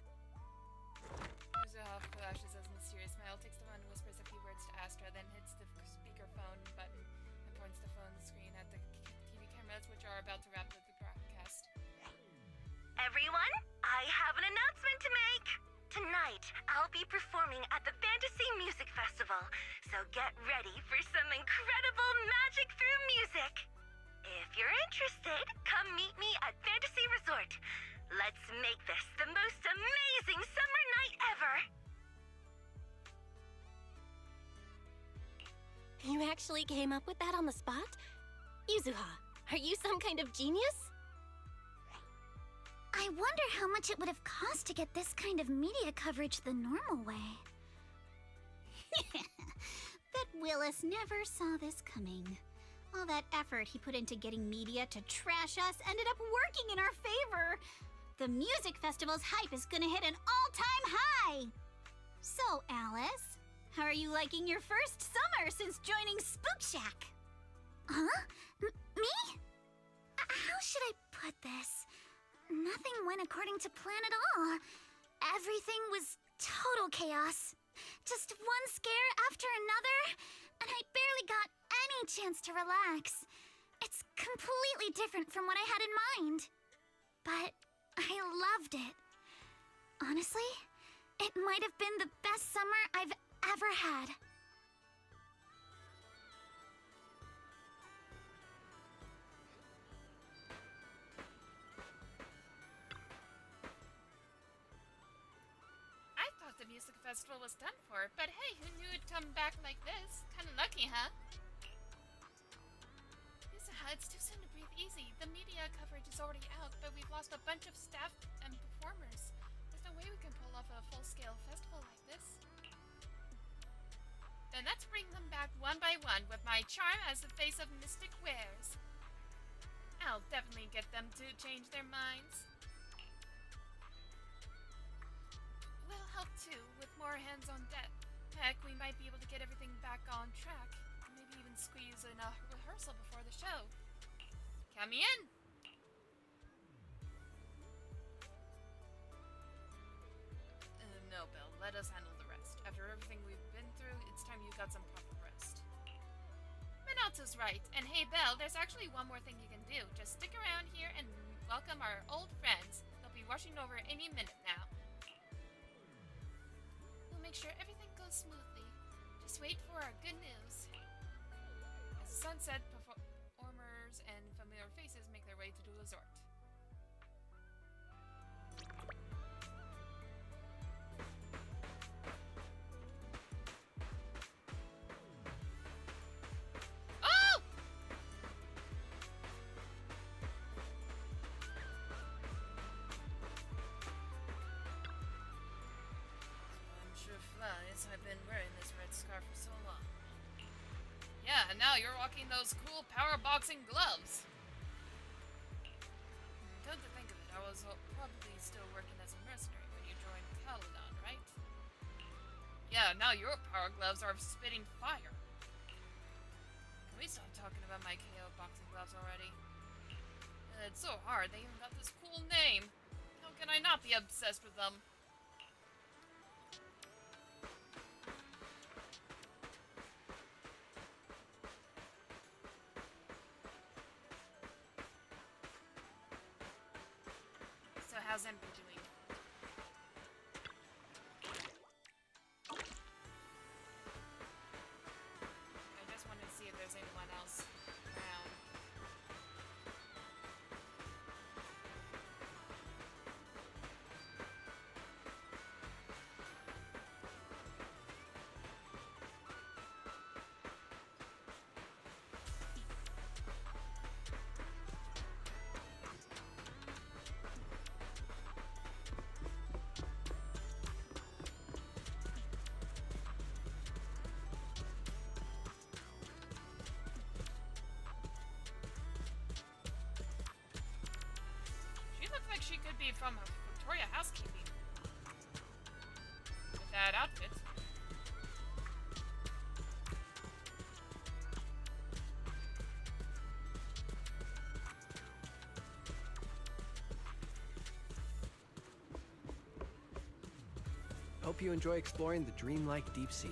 flashes as mysterious smile, takes the phone and whispers a few words to Astra, then hits the speakerphone button and points the phone screen at the TV cameras, which are about to wrap up the broadcast. Everyone, I have an announcement to make. Tonight, I'll be performing at the Fantasy Music Festival, so get ready for some incredible magic through music. If you're interested, come meet me at Fantasy Resort. Let's make this the most amazing summer night ever! You actually came up with that on the spot? Yuzuha, are you some kind of genius? I wonder how much it would have cost to get this kind of media coverage the normal way. Bet Willis never saw this coming. All that effort he put into getting media to trash us ended up working in our favor. The music festival's hype is gonna hit an all-time high! So, Alice, how are you liking your first summer since joining Spook Shack? Huh? Me? How should I put this? Nothing went according to plan at all. Everything was total chaos. Just one scare after another, and I barely got any chance to relax. It's completely different from what I had in mind. But I loved it. Honestly, it might have been the best summer I've ever had. I thought the music festival was done for, but hey, who knew it'd come back like this? Kinda lucky, huh? It's too soon to breathe easy. The media coverage is already out, but we've lost a bunch of staff and performers. There's no way we can pull off a full-scale festival like this. Then let's bring them back one by one with my charm as the face of Mystic Wares. I'll definitely get them to change their minds. We'll help too, with more hands on deck. Heck, we might be able to get everything back on track. Maybe even squeeze in a rehearsal before the show. Count me in! No, Bill, let us handle the rest. After everything we've been through, it's time you got some proper rest. Minato's right. And hey, Belle, there's actually one more thing you can do. Just stick around here and welcome our old friends. They'll be rushing over any minute now. We'll make sure everything goes smoothly. Just wait for our good news. As the sun sets, performers and familiar faces make their way to the resort. Oh! I'm sure flies. I've been wearing this red scarf for so long. Yeah, and now you're rocking those cool power boxing gloves. Come to think of it, I was probably still working as a mercenary when you joined Caledon, right? Yeah, now your power gloves are spitting fire. Can we stop talking about my KO boxing gloves already? It's so hard, they even got this cool name. How can I not be obsessed with them? So how's Ember doing? I just wanted to see if there's anyone else around. She looks like she could be from Victoria Housekeeping. With that outfit. Oh, hope you enjoy exploring the dreamlike deep sea.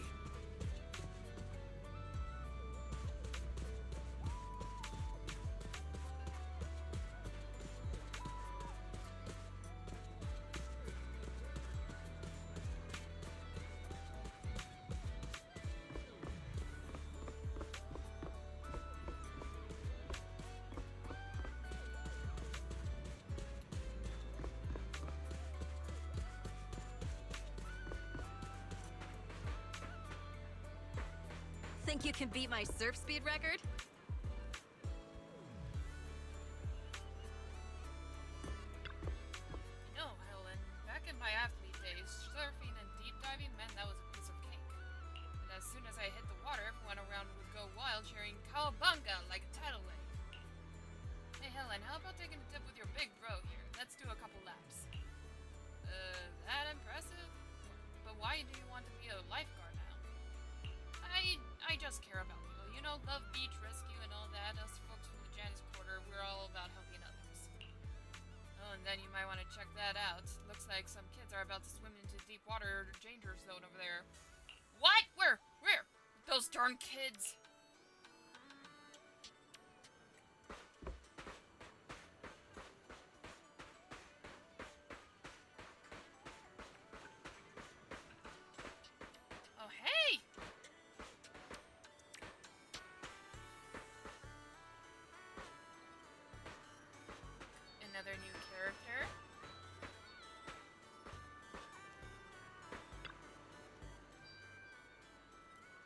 Think you can beat my surf speed record? No, Helen, back in my athlete days, surfing and deep diving meant that was a piece of cake. And as soon as I hit the water, everyone around would go wild cheering Cowabunga like a tidal wave. Hey Helen, how about taking a dip with your big bro here? Let's do a couple laps. That impressive? But why do you want to be a lifeguard now? I just care about people, you know, love beach rescue and all that. Us folks from the Janus Quarter, we're all about helping others. Oh, and then you might want to check that out. Looks like some kids are about to swim into deep water danger zone over there. What? Where? Where? Those darn kids! Oh, hey! Another new character.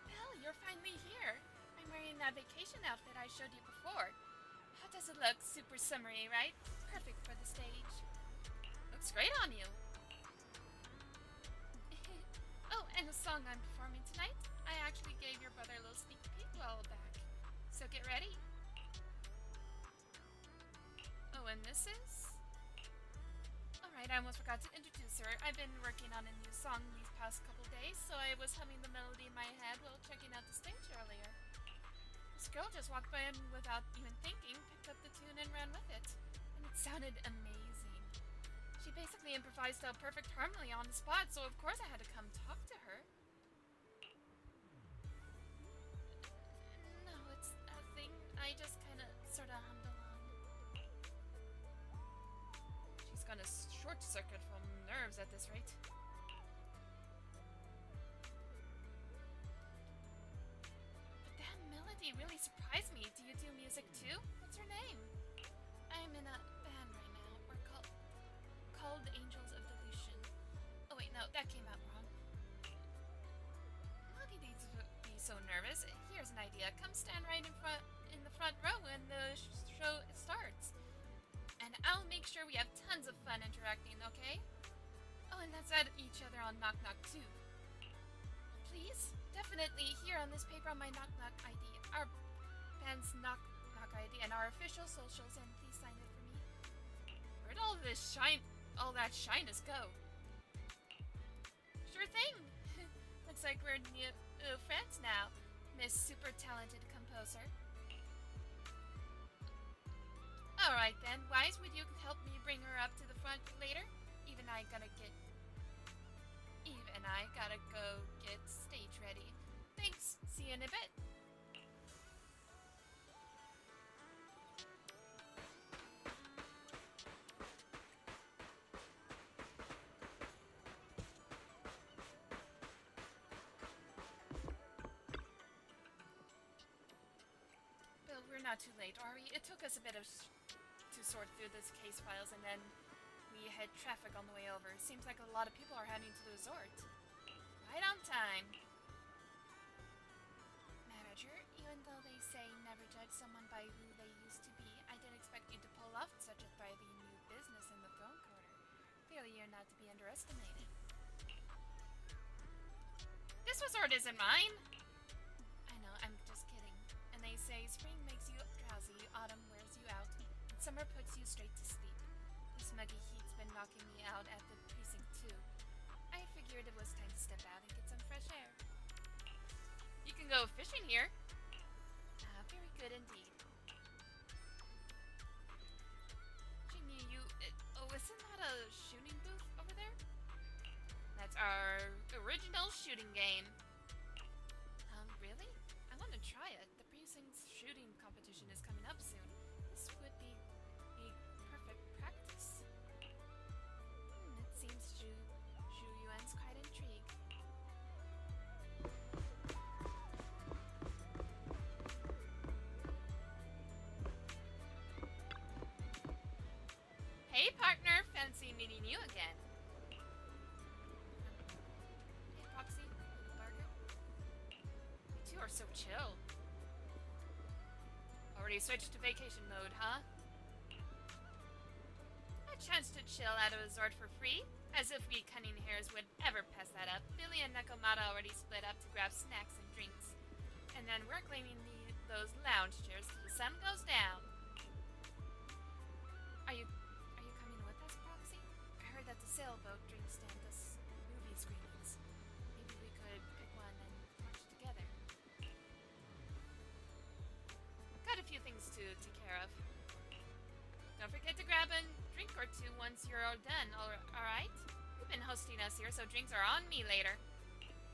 Well, you're finally here. I'm wearing that vacation outfit I showed you before. How does it look? Super summery, right? Perfect for the stage. Looks great on you. Oh, and the song I'm performing tonight, I actually gave your brother a little sneak peek a while back. So get ready. Oh, and this is? Alright, I almost forgot to introduce her. I've been working on a new song these past couple days, so I was humming the melody in my head while checking out the stage earlier. This girl just walked by and without even thinking, picked up the tune and ran with it. And it sounded amazing. She basically improvised a perfect harmony on the spot, so of course I had to come talk to her. No, it's nothing. I just kinda sorta hummed along. She's gonna short circuit from nerves at this rate. But that melody really surprised me. Do you do music too? What's her name? I'm in a band right now. We're called Angels of Delusion. Oh wait, no, that came out wrong. No need to be so nervous. Here's an idea. Come stand right in the front row when the show starts. And I'll make sure we have tons of fun interacting, okay? Oh, and let's add each other on Knock Knock too. Please? Definitely here on this paper on my Knock Knock ID. Our band's Knock Knock ID and our official socials, and please sign it for me. Where'd all that shyness go? Sure thing! Looks like we're new friends now, Miss Super Talented Composer. Alright then, Wise, would you help me bring her up to the front later? Eve and I gotta go get stage ready. Thanks, see you in a bit. Bill, we're not too late, are we? It took us a bit to sort through this case files, and then we had traffic on the way over. Seems like a lot of people are heading to the resort. Right on time. Manager, even though they say never judge someone by who they used to be, I didn't expect you to pull off such a thriving new business in the throne quarter. Clearly you're not to be underestimated. This resort isn't mine! I know, I'm just kidding. And they say spring makes you drowsy, autumn wears you out, and summer puts you straight to sleep. This muggy heat's been knocking me out at the precinct too. I figured it was time to step out and get some fresh air. You can go fishing here. Ah, very good indeed. She knew you. Oh, isn't that a shooting booth over there? That's our original shooting game. Really? I want to try it. The precinct's shooting competition is coming up soon. This would be a perfect practice. It seems Zhu Yuan's quite intrigued. Hey partner, fancy meeting you again. Hey Foxy, burger. You two are so chill. Already switched to vacation mode, huh? A chance to chill at a resort for free? As if we cunning hares would ever pass that up. Billy and Nekomata already split up to grab snacks and drinks. And then we're cleaning those lounge chairs till the sun goes down. Are you coming with us, Proxy? I heard that the sailboat drink stand does movie screenings. Maybe we could pick one and watch together. Got a few things to take care of. Don't forget to grab a drink or two once you're all done, alright? You've been hosting us here, so drinks are on me later.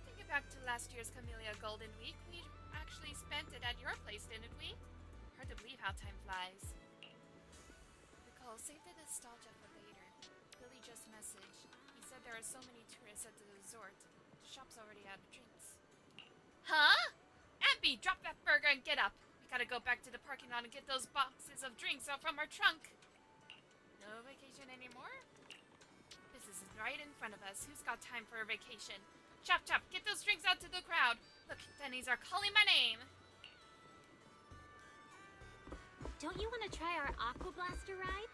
Thinking back to last year's Camellia Golden Week, we actually spent it at your place, didn't we? Hard to believe how time flies. Nicole, save the nostalgia for later. Billy just messaged. He said there are so many tourists at the resort. The shop's already out of drinks. Huh? Abby, drop that burger and get up. We gotta go back to the parking lot and get those boxes of drinks out from our trunk. No vacation anymore? Business is right in front of us. Who's got time for a vacation? Chop chop, get those drinks out to the crowd. Look, Denny's are calling my name. Don't you want to try our Aqua Blaster ride?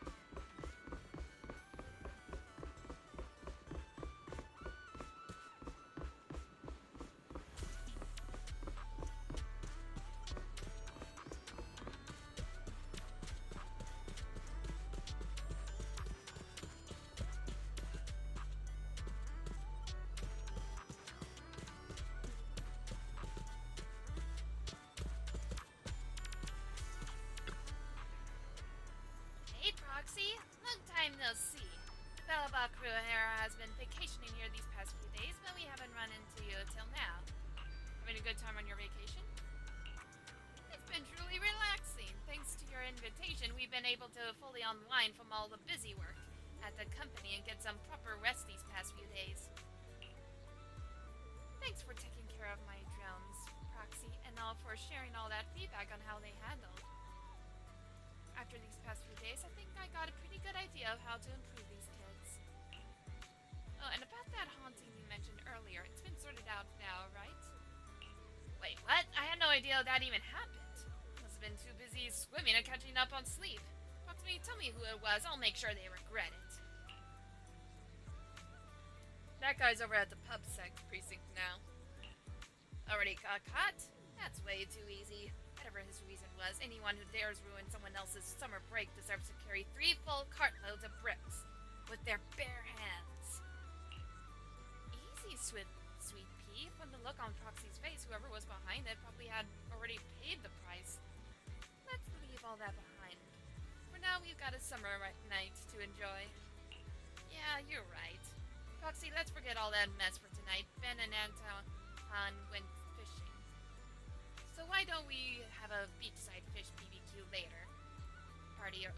Hey, Proxy. Long time no see. The Bellabah crew here has been vacationing here these past few days, but we haven't run into you till now. Having a good time on your vacation? It's been truly relaxing. Thanks to your invitation, we've been able to fully unwind from all the busy work at the company and get some proper rest these past few days. Thanks for taking care of my drones, Proxy, and all for sharing all that feedback on how they handled. After these past few days, I think I got a pretty good idea of how to improve these kids. Oh, and about that haunting you mentioned earlier, it's been sorted out now, right? Wait, what? I had no idea that even happened. Must have been too busy swimming and catching up on sleep. Tell me who it was. I'll make sure they regret it. That guy's over at the pub sec precinct now. Already got caught? That's way too easy. Whatever his reason was, anyone who dares ruin someone else's summer break deserves to carry 3 full cartloads of bricks with their bare hands. Easy, sweet pea. From the look on Proxy's face, whoever was behind it probably had already paid the price. Let's leave all that behind. For now, we've got a summer night to enjoy. Yeah, you're right. Proxy, let's forget all that mess for tonight. Ben and Anton went fishing. So why don't we have a beachside fish BBQ later? Party later.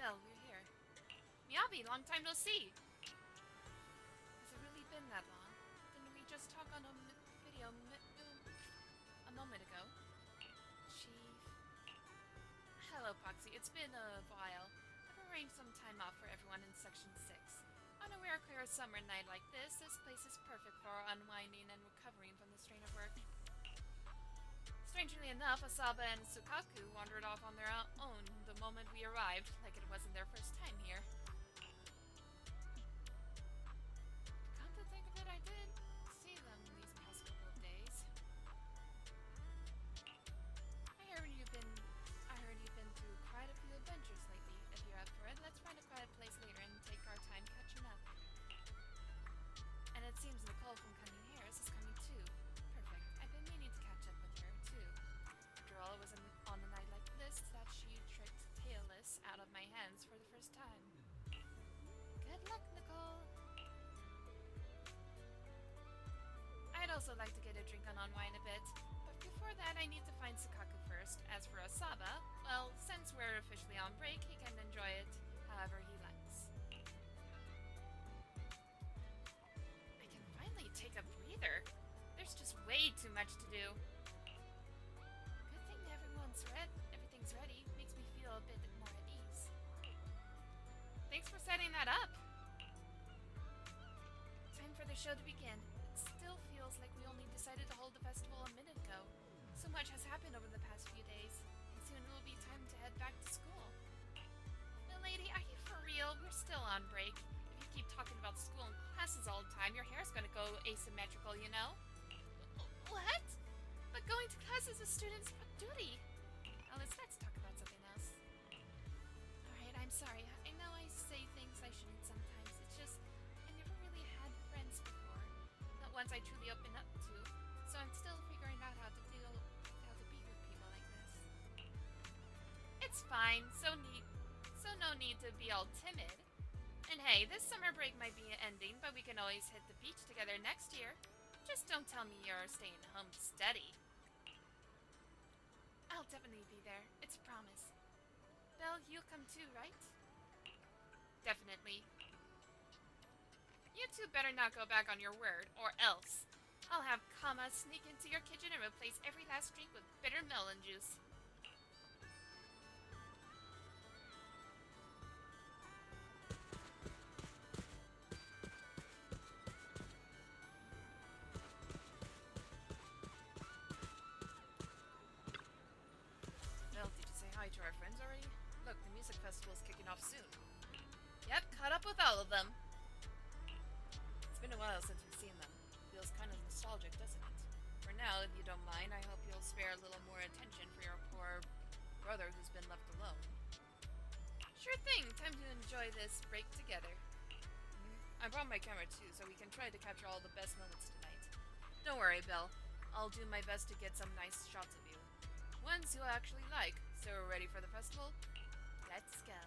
Belle, we're here. Miyabi, long time no see. Has it really been that long? Didn't we just talk on a video a moment ago? Chief. Hello, Poxy. It's been a while. I've arranged some time off for everyone in Section 6. On a rare clear summer night like this place is perfect for unwinding and recovering from the strain of work. Strangely enough, Asaba and Sukaku wandered off on their own the moment we arrived, like it wasn't their first time here. Come to think of it, I did see them these past couple of days. I heard you've been through quite a few adventures lately. If you're up for it, let's find a quiet place later Good luck, Nicole. I'd also like to get a drink and unwind a bit, but before that I need to find Sakaku first. As for Asaba, well, since we're officially on break, he can enjoy it however he likes. I can finally take a breather. There's just way too much to do. Good thing everything's ready. Makes me feel a bit more at ease. Thanks for setting that up. Time for the show to begin. It still feels like we only decided to hold the festival a minute ago. So much has happened over the past few days, and soon it will be time to head back to school. Milady, are you for real? We're still on break. If you keep talking about school and classes all the time, your hair's gonna go asymmetrical, you know? What? But going to class is a student's duty. Alice, let's talk about something else. Alright, I'm sorry. I know I say things I shouldn't sometimes. It's just, I never really had friends before. Not ones I truly open up to. So I'm still figuring out how to be with people like this. It's fine. So no need to be all timid. And hey, this summer break might be ending, but we can always hit the beach together next year. Just don't tell me you're staying home to study. I'll definitely be there. It's a promise. Belle, you'll come too, right? Definitely. You two better not go back on your word, or else. I'll have Kama sneak into your kitchen and replace every last drink with bitter melon juice. Well, did you say hi to our friends already? Look, the music festival's kicking off soon. Yep, caught up with all of them. It's been a while since we've seen them. Feels kind of nostalgic, doesn't it? For now, if you don't mind, I hope you'll spare a little more attention for your poor brother who's been left alone. Sure thing, time to enjoy this break together. I brought my camera too, so we can try to capture all the best moments tonight. Don't worry, Belle. I'll do my best to get some nice shots of you. Ones you'll actually like. So we're ready for the festival? Let's go.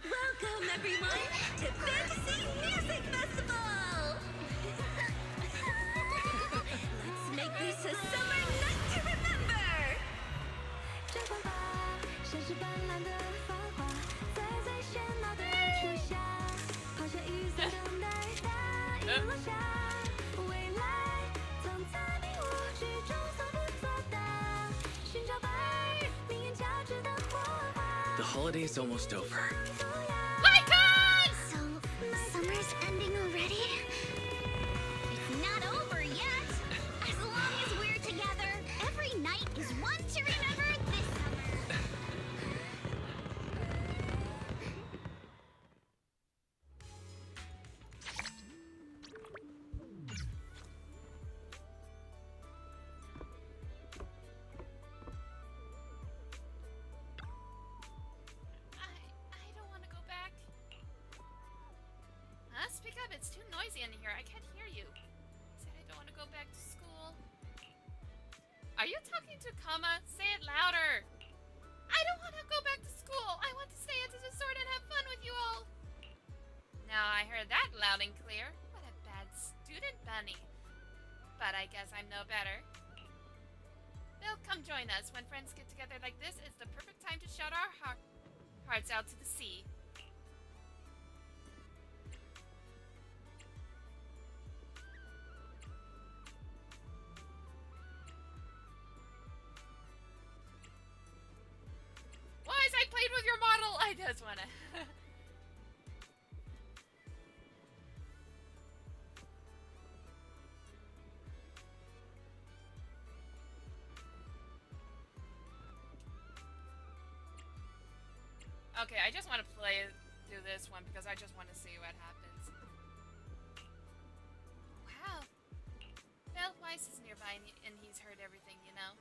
Welcome, everyone, to Fantasy Music Festival! Let's make this a summer night to remember! 这花花像是斑斓的芳华，在最喧闹的初夏，抛下雨伞等待大雨落下，未来总在迷雾之中所不作答，寻找伴，命运交织的火花。 The holiday's almost over. So, summer's ending already? It's not over yet! As long as we're together, every night is one to remember this summer! I don't want to go back. Huh? Speak up, it's too noisy in here. I can't hear you. Said I don't want to go back to school. Are you talking to Kama? Say it louder. I don't want to go back to school. I want to stay at the resort and have fun with you all. Now I heard that loud and clear. What a bad student, Bunny. But I guess I'm no better. Bill, come join us. When friends get together like this, it's the perfect time to shout our hearts out to the sea. Wise, I played with your model. I just wanna. Okay, I just want to do this one because I just want to see what happens. Wow. Bill Weiss is nearby and he's heard everything, you know?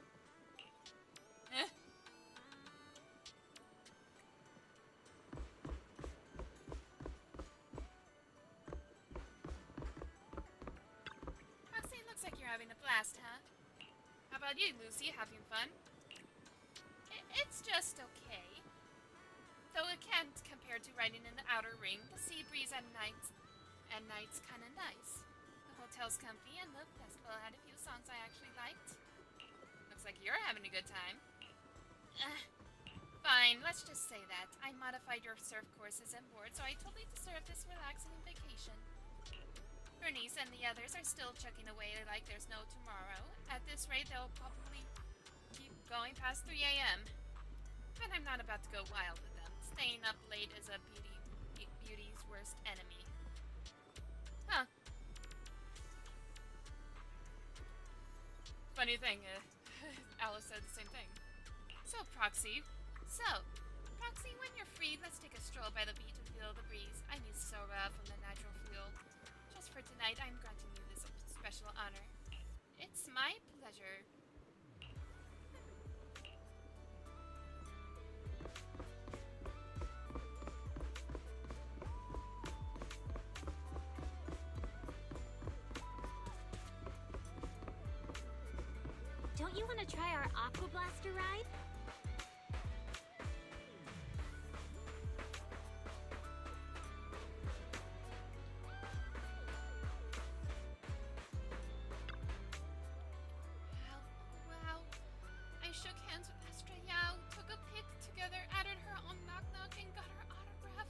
Roxanne, looks like you're having a blast, huh? How about you, Lucy? Having fun? It's just okay. Though it can't compare to riding in the outer ring, the sea breeze at night's kinda nice. The hotel's comfy, and the festival had a few songs I actually liked. Looks like you're having a good time. Fine, let's just say that. I modified your surf courses and board, so I totally deserve this relaxing vacation. Bernice and the others are still chugging away like there's no tomorrow. At this rate, they'll probably keep going past 3 a.m. But I'm not about to go wild with them. Staying up late is a beauty's worst enemy. Huh. Funny thing, Alice said the same thing. So, Proxy, when you're free, let's take a stroll by the beach and feel the breeze. I need Sora from the natural fuel. Just for tonight, I'm granting you this special honor. It's my pleasure. Don't you want to try our Aqua Blaster ride? Wow. I shook hands with Astra Yao, took a pic together, added her on Knock Knock, and got her autograph.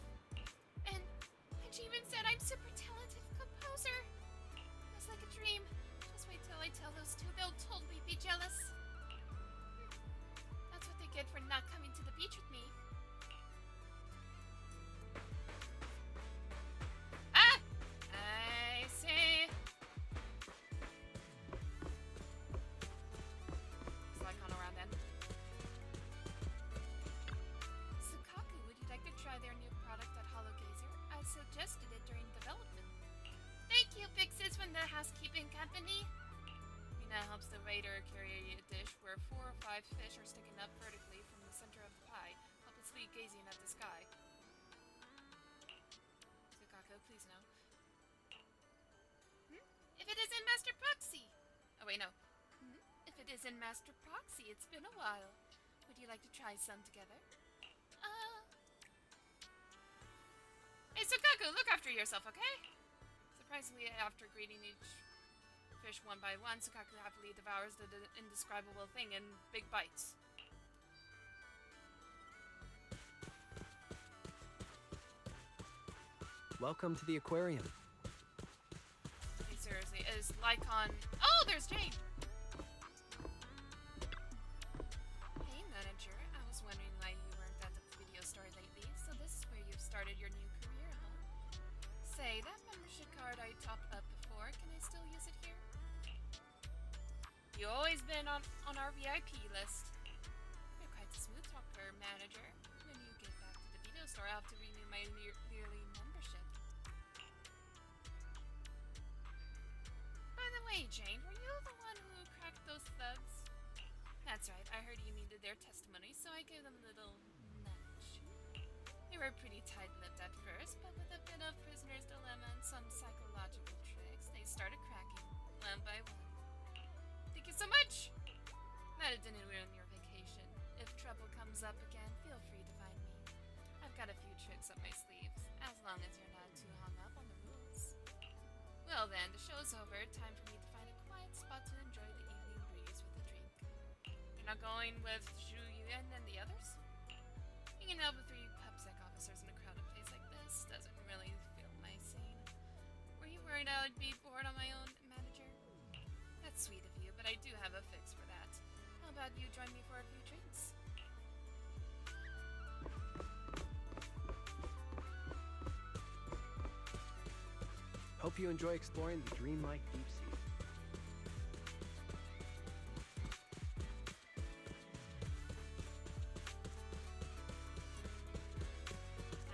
And she even said I'm super talented composer. It was like a dream. Just wait till I tell those two. They'll totally be jealous. That's what they get for not coming to the beach with me. Ah! I see. Is Lycon around then? Sukaku, would you like to try their new product at Hollow Gazer? I suggested it during development. Thank you, Big Sis from the housekeeping company. Mina helps the waiter carry a dish where 4 or 5 fish are sticking up vertically from the center of the pie, helplessly gazing at the sky. Sukaku, please no. If it isn't Master Proxy! Oh wait, no. If it isn't Master Proxy, it's been a while. Would you like to try some together? Hey, Sukaku, look after yourself, okay? Surprisingly, after greeting each fish one by one, Sukaku happily devours the indescribable thing in big bites. Welcome to the aquarium. Hey, seriously, is Lycon... Oh, there's Jane! Hey, manager. I was wondering why you weren't at the video store lately. So this is where you've started your new career, huh? Say, that membership card I topped up before, can I still use it here? You've always been on our VIP list. You're quite a smooth talker, manager. When you get back to the video store, I'll have to renew my yearly membership. By the way, Jane, were you the one who cracked those thugs? That's right, I heard you needed their testimony, so I gave them a little nudge. They were pretty tight-lipped at first, but with a bit of prisoner's dilemma and some psychological tricks, they started cracking, one by one. Thank you so much! Glad it didn't ruin your vacation. If trouble comes up again, feel free to find me. I've got a few tricks up my sleeves, as long as you're not too hung up on the rules. Well then, the show's over. Time for me to find a quiet spot to enjoy the evening breeze with a drink. You're not going with Zhu Yuan and the others? Hanging out with 3 PubSec officers in a crowded place like this doesn't really feel my scene. Were you worried I would be bored on my own, manager? That's sweet of you, but I do have a fix for that. How about you join me for a few drinks? Hope you enjoy exploring the dreamlike deep sea.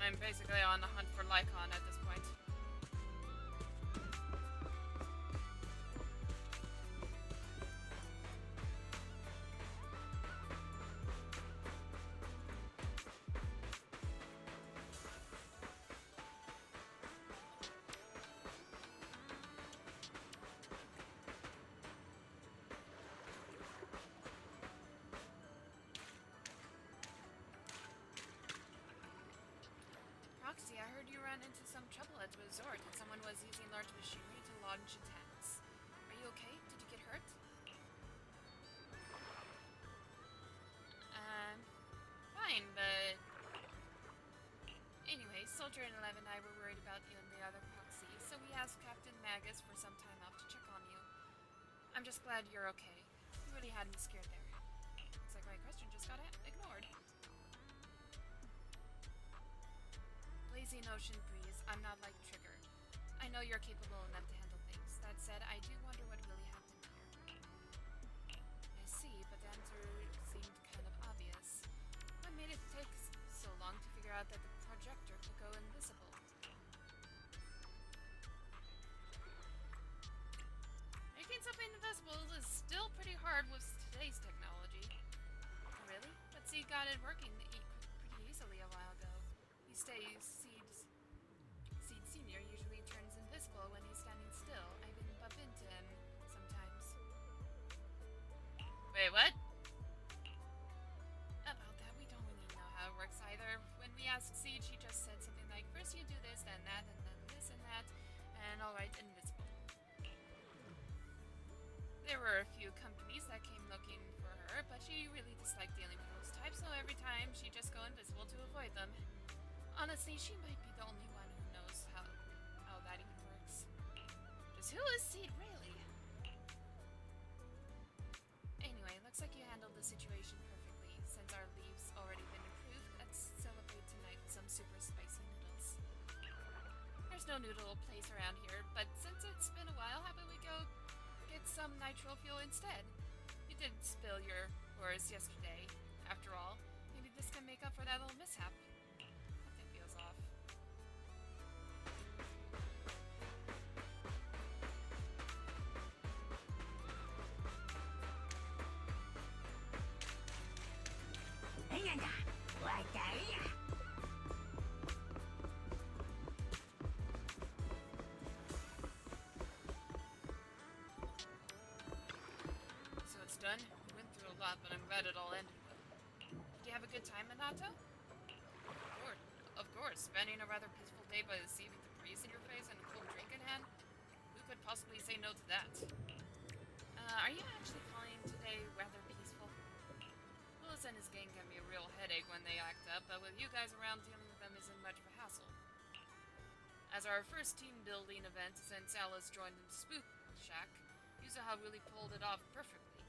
I'm basically on the hunt for Lycon at this point. at the resort and someone was using large machinery to launch attacks. Are you okay? Did you get hurt? Fine, but... Anyway, Soldier and Eleven and I were worried about you and the other proxy, so we asked Captain Magus for some time off to check on you. I'm just glad you're okay. You really had me scared there. Looks like my question just got ignored. Blazing ocean breeze, I'm not like Trigger. I know you're capable enough to handle things. That said, I do wonder what really happened here. I see, but the answer seemed kind of obvious. What made it take so long to figure out that the projector could go invisible? Making something invisible is still pretty hard with today's technology. Really? But Seed got it working pretty easily a while ago. These days, Seed Senior usually turns invisible when he's standing still. I even bump into him sometimes. Wait, what? About that, we don't really know how it works either. When we asked Seed, she just said something like, first you do this, then that, and then this and that, and alright, invisible. There were a few companies that came looking for her, but she really disliked dealing with those types, so every time she'd just go invisible to avoid them. Honestly, she might be the only one who knows how that even works. Just who is Seed, really? Anyway, looks like you handled the situation perfectly. Since our leave's already been approved, let's celebrate tonight with some super spicy noodles. There's no noodle place around here, but since it's been a while, how about we go get some nitro fuel instead? You didn't spill your horse yesterday. After all, maybe this can make up for that little mishap. Something feels off. So it's done? We went through a lot, but I'm glad it all ended well. Did you have a good time, Minato? Of course. Spending a rather peaceful day by the sea with the breeze in your face and a cold drink in hand? Who could possibly say no to that? Are you actually calling today rather peaceful? Willis and his gang can be a real headache when they act up, but with you guys around, dealing with them isn't much of a hassle. As our first team building event since Alice joined the Spook Shack, Yuzuha really pulled it off perfectly.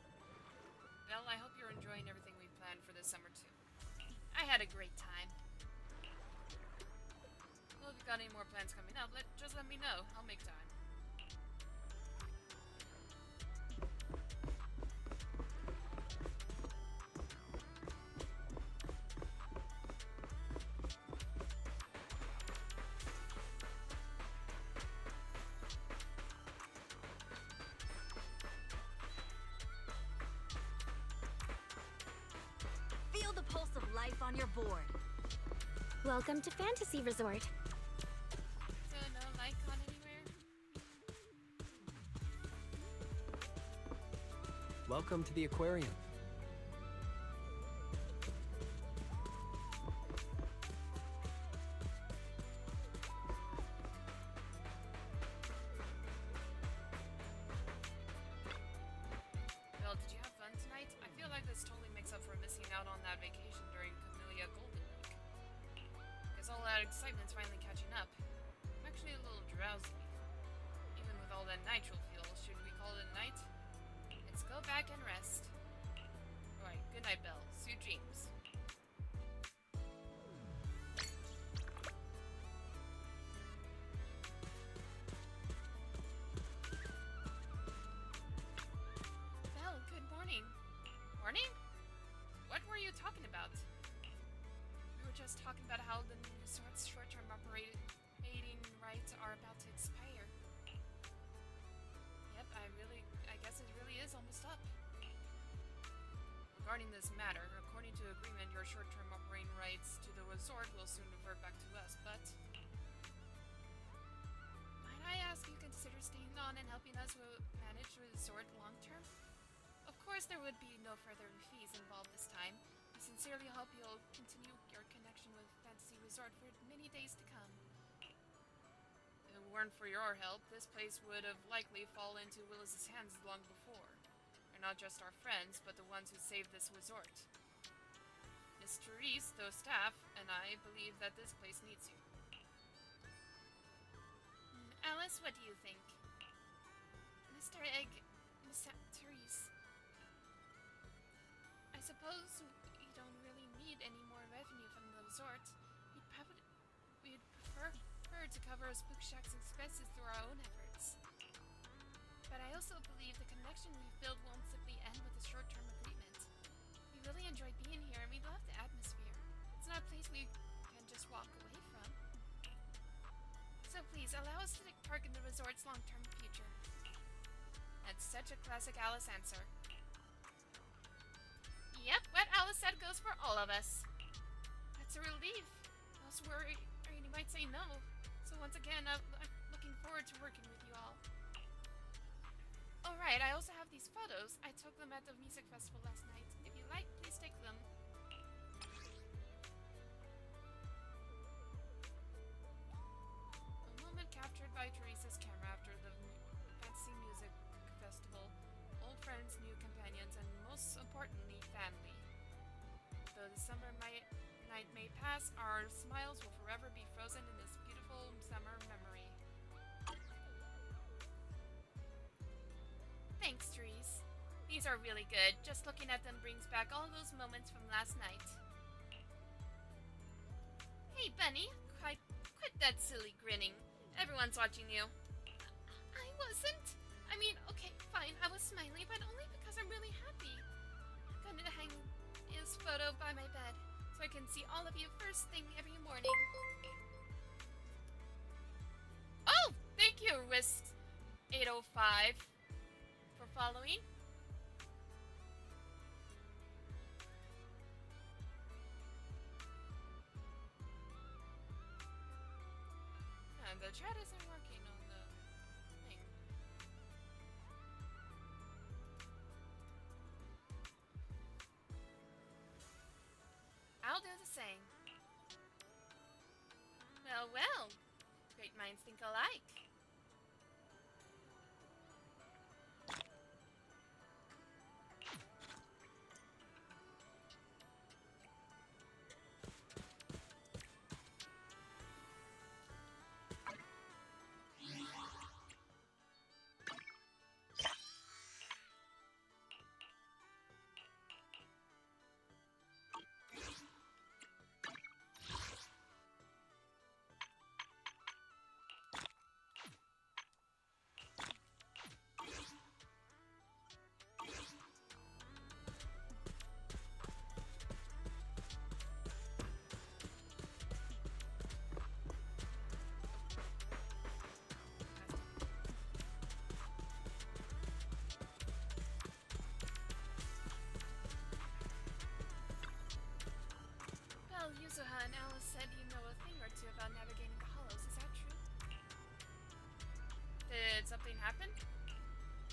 Belle, I hope you're enjoying everything we planned for this summer too. I had a great time. Well, if you've got any more plans coming up, just let me know. I'll make time. Feel the pulse of life on your board. Welcome to Fantasy Resort. So, no Lycon anywhere? Welcome to the aquarium. Belle, did you have fun tonight? I feel like this totally makes up for missing out on that vacation during Camellia Golden Week. Guess all that excitement's finally catching up. I'm actually a little drowsy. Even with all that nitro fuel, should we call it a night? Let's go back and rest. Alright, good night, Belle. Sweet dreams. Belle, good morning. Morning? What were you talking about? We were just talking about how the resort's short-term operating rights are about to expire. Yep, I guess it really is almost up. Regarding this matter, according to agreement, your short-term operating rights to the resort will soon revert back to us, but... Might I ask you consider staying on and helping us manage the resort long-term? Of course there would be no further fees involved this time. We sincerely hope you'll continue your connection with Fantasy Resort for many days to come. it weren't for your help, this place would have likely fallen into Willis's hands long before. You're not just our friends, but the ones who saved this resort. Miss Therese, the staff, and I believe that this place needs you. Alice, what do you think? Mr. Egg, Miss Therese, I suppose we don't really need any more revenue from the resort. We'd prefer her to cover Spook Shack's expenses through our own efforts. But I also believe the connection we've built won't simply end with a short-term agreement. We really enjoy being here, and we love the atmosphere. It's not a place we can just walk away from. So please, allow us to take part in the resort's long-term future. That's such a classic Alice answer. Yep, what Alice said goes for all of us. That's a relief. I was worried you might say no. So once again, I'm looking forward to working with you all. Alright, I also have these photos. I took them at the music festival last night. If you like, please take them. A moment captured by Teresa's camera after the fancy music festival. Old friends, new companions, and most importantly, family. Though the summer night may pass, our smiles will forever be frozen in this beautiful summer memory. Thanks, Therese. These are really good. Just looking at them brings back all those moments from last night. Hey, Bunny. Quit that silly grinning. Everyone's watching you. I wasn't. I mean, okay, fine, I was smiling, but only because I'm really happy. I'm gonna hang his photo by my bed so I can see all of you first thing every morning. Oh, thank you, Risk 805, for following. And the chat isn't working on the thing. I'll do the same. Well, well. Great minds think alike. Yuzuha and Alice said you know a thing or two about navigating the hollows. Is that true? Did something happen?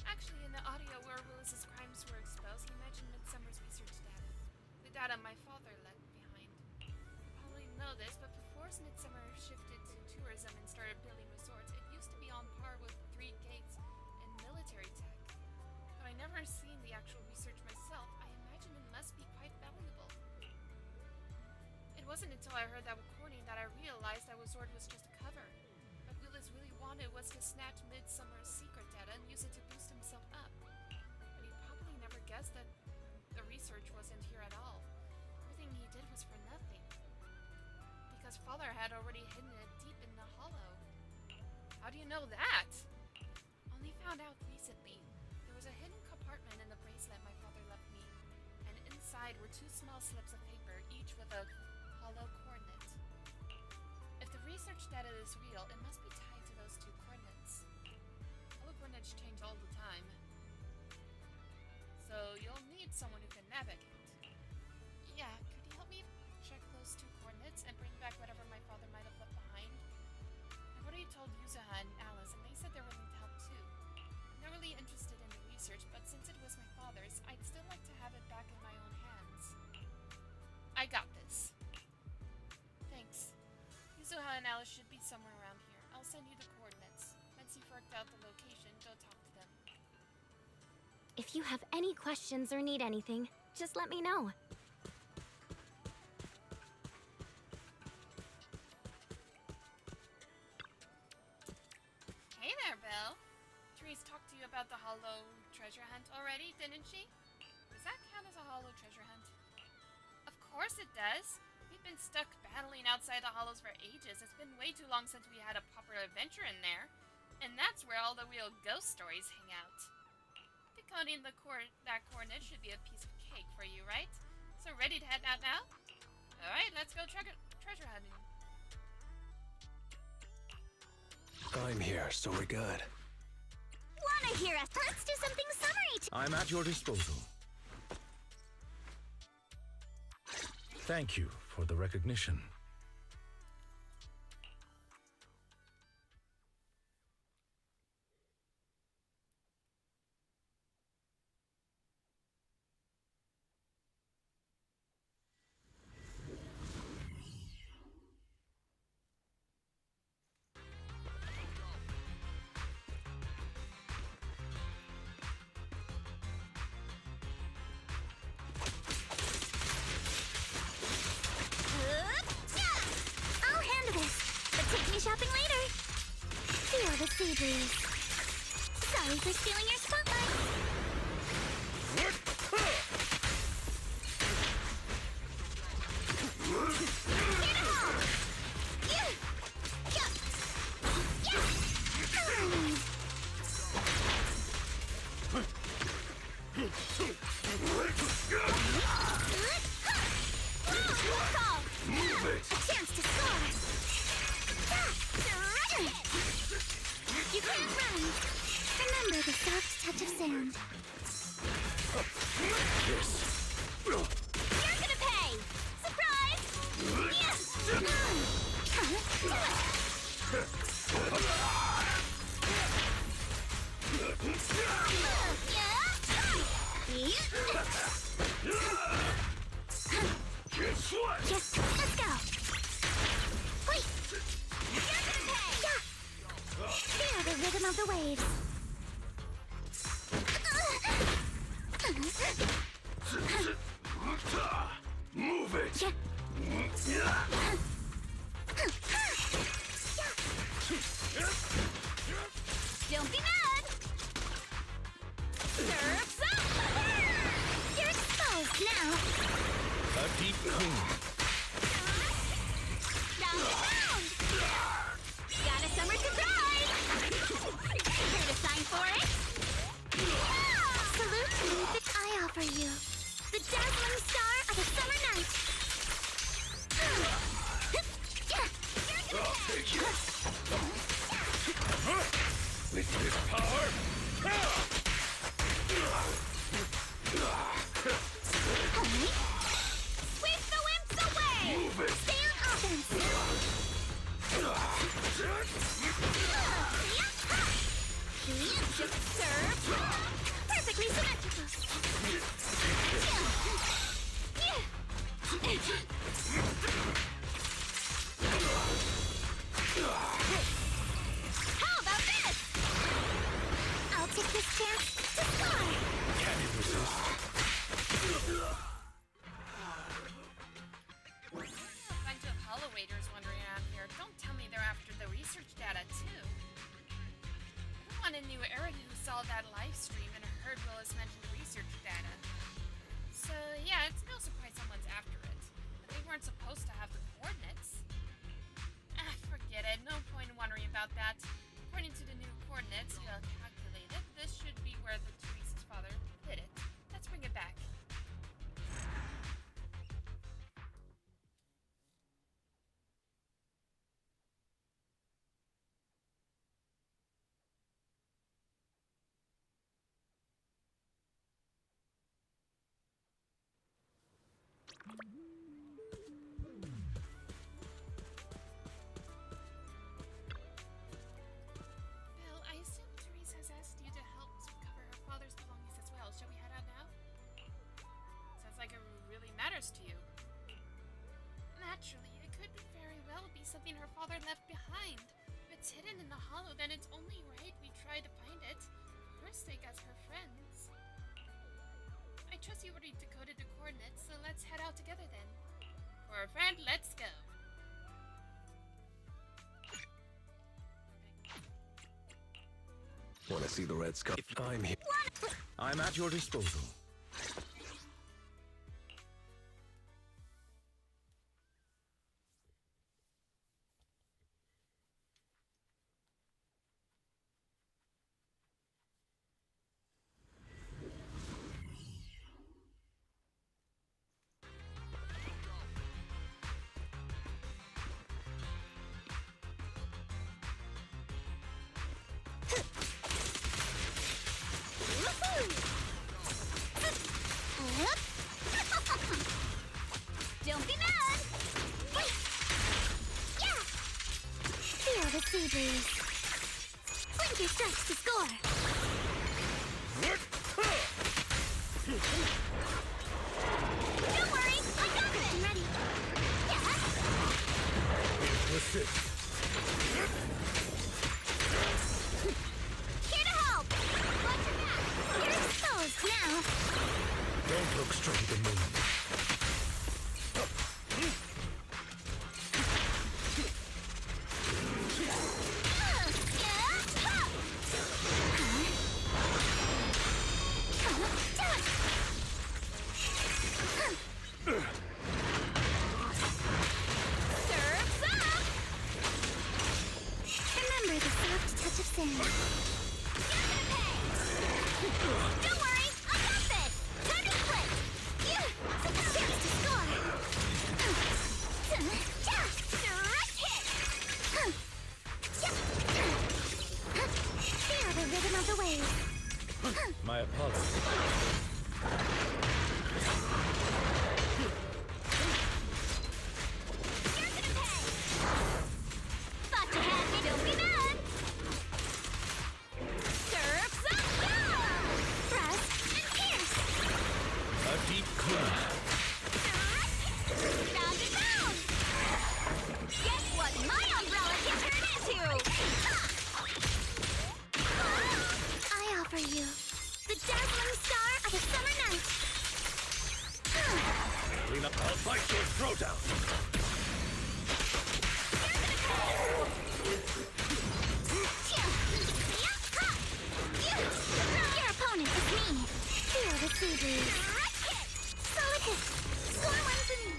Actually, in the audio where Willis's crimes were exposed, he mentioned Midsummer's research data. The data my father left behind. You probably know this, but before Midsummer shifted to tourism and started building resorts, it used to be on par with Three Gates and military tech. But I never seen the actual research myself. I imagine it must be quite valuable. It wasn't until I heard that recording that I realized that resort was just a cover. What Willis really wanted was to snatch Midsummer's secret data and use it to boost himself up. But he probably never guessed that the research wasn't here at all. Everything he did was for nothing. Because Father had already hidden it deep in the hollow. How do you know that? Only found out recently. There was a hidden compartment in the bracelet my father left me. And inside were two small slips of paper, each with a hollow coordinate. If the research data is real, it must be tied to those two coordinates. Hollow coordinates change all the time. So you'll need someone who can navigate. Yeah, could you help me check those two coordinates and bring back whatever my father might have left behind? I've already told Yuzuha and Alice, and they said they're willing to help too. I'm not really interested in the research, but since it was my father's, I'd still like to have it back in my own hands. I got this. Thanks. Yuzuha and Alice should be somewhere around here. I'll send you the coordinates. out the location, go talk to them. If you have any questions or need anything, just let me know. Hey there, Belle. Therese talked to you about the hollow treasure hunt already, didn't she? Does that count as a hollow treasure hunt? Of course it does. We've been stuck battling outside the hollows for ages. It's been way too long since we had a proper adventure in there. And that's where all the real ghost stories hang out. Decoding that coordinate should be a piece of cake for you, right? So ready to head out now? Alright, let's go treasure hunting. I'm here, so we're good. Wanna hear us? Let's do something summery. I'm at your disposal. Thank you for the recognition. I'll handle this, but take me shopping later. Feel the sea breeze. Sorry for stealing your spotlight. Move it! A chance to score! You can't run! Remember the soft touch of sand. You're gonna pay! Surprise! Guess what? Yes, let's go! Wait! You're gonna pay! Feel the rhythm of the waves. Move it! Don't be mad! Surf's up! You're exposed now! A deep clean. Round and round! Got a summer surprise! Here to sign for it? Salute to me that I offer you. The dazzling star of a summer night. I'll take you. With this power. Sweep the wimps away! Move it. Stay on offense! Just serve! Perfectly symmetrical! How about this? I'll take this chance to score! Can you resist? A bunch of hollow waiters wandering around here. Don't tell me they're after the research data, too. Everyone knew Aaron who saw that live stream and heard Willis mention research data. So, yeah, it's no surprise someone's after it. But they weren't supposed to have the coordinates. Forget it. No point in wondering about that. According to the new coordinates you calculated, this should be where the Teresa's father hid it. Let's bring it back. Bill, I assume Therese has asked you to help cover her father's belongings as well. Shall we head out now? Sounds like it really matters to you. Naturally, it could very well be something her father left behind. If it's hidden in the hollow, then it's only right we try trust you already decoded the coordinates, so let's head out together then. For a friend, let's go. Want to see the Red Skull? I'm here. I'm at your disposal. Don't be mad! Yeah! Feel the sea breeze. Blink your strikes to score. Don't worry, I got this! I'm ready. Yeah! Here to help! Watch your back! You're exposed now. Don't look straight at me. Surf's up! Remember the soft touch of sand. Don't worry, I got this! Time to split! Chance to score! Direct hit! Feel the rhythm of the waves. My apologies. Thought you had me, don't be mad! Surf's up! Thrust and pierce! A deep clean. Round and round! Guess what my umbrella can turn into! I offer you the dazzling star of a summer night! Clean up. I'll bite your throat out. Your opponent is me! Feel the sea breeze! Solid hit! Score one for me!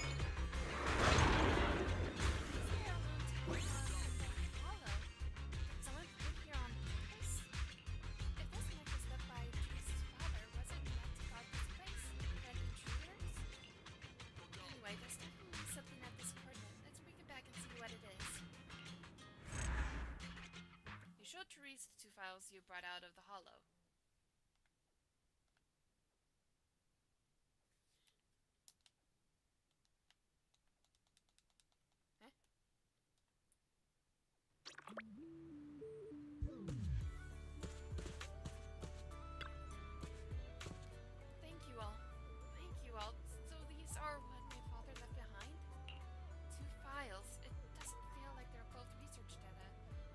Someone put here on purpose? It doesn't like the stuff by Teresa's father wasn't meant to guard this place. Prevent intruders? Anyway, there's definitely something at this coordinate. Let's bring it back and see what it is. You showed Therese the two files you brought out of the hollow. Eh? Thank you all. Thank you all. So these are what my father left behind? Two files. It doesn't feel like they're both research data.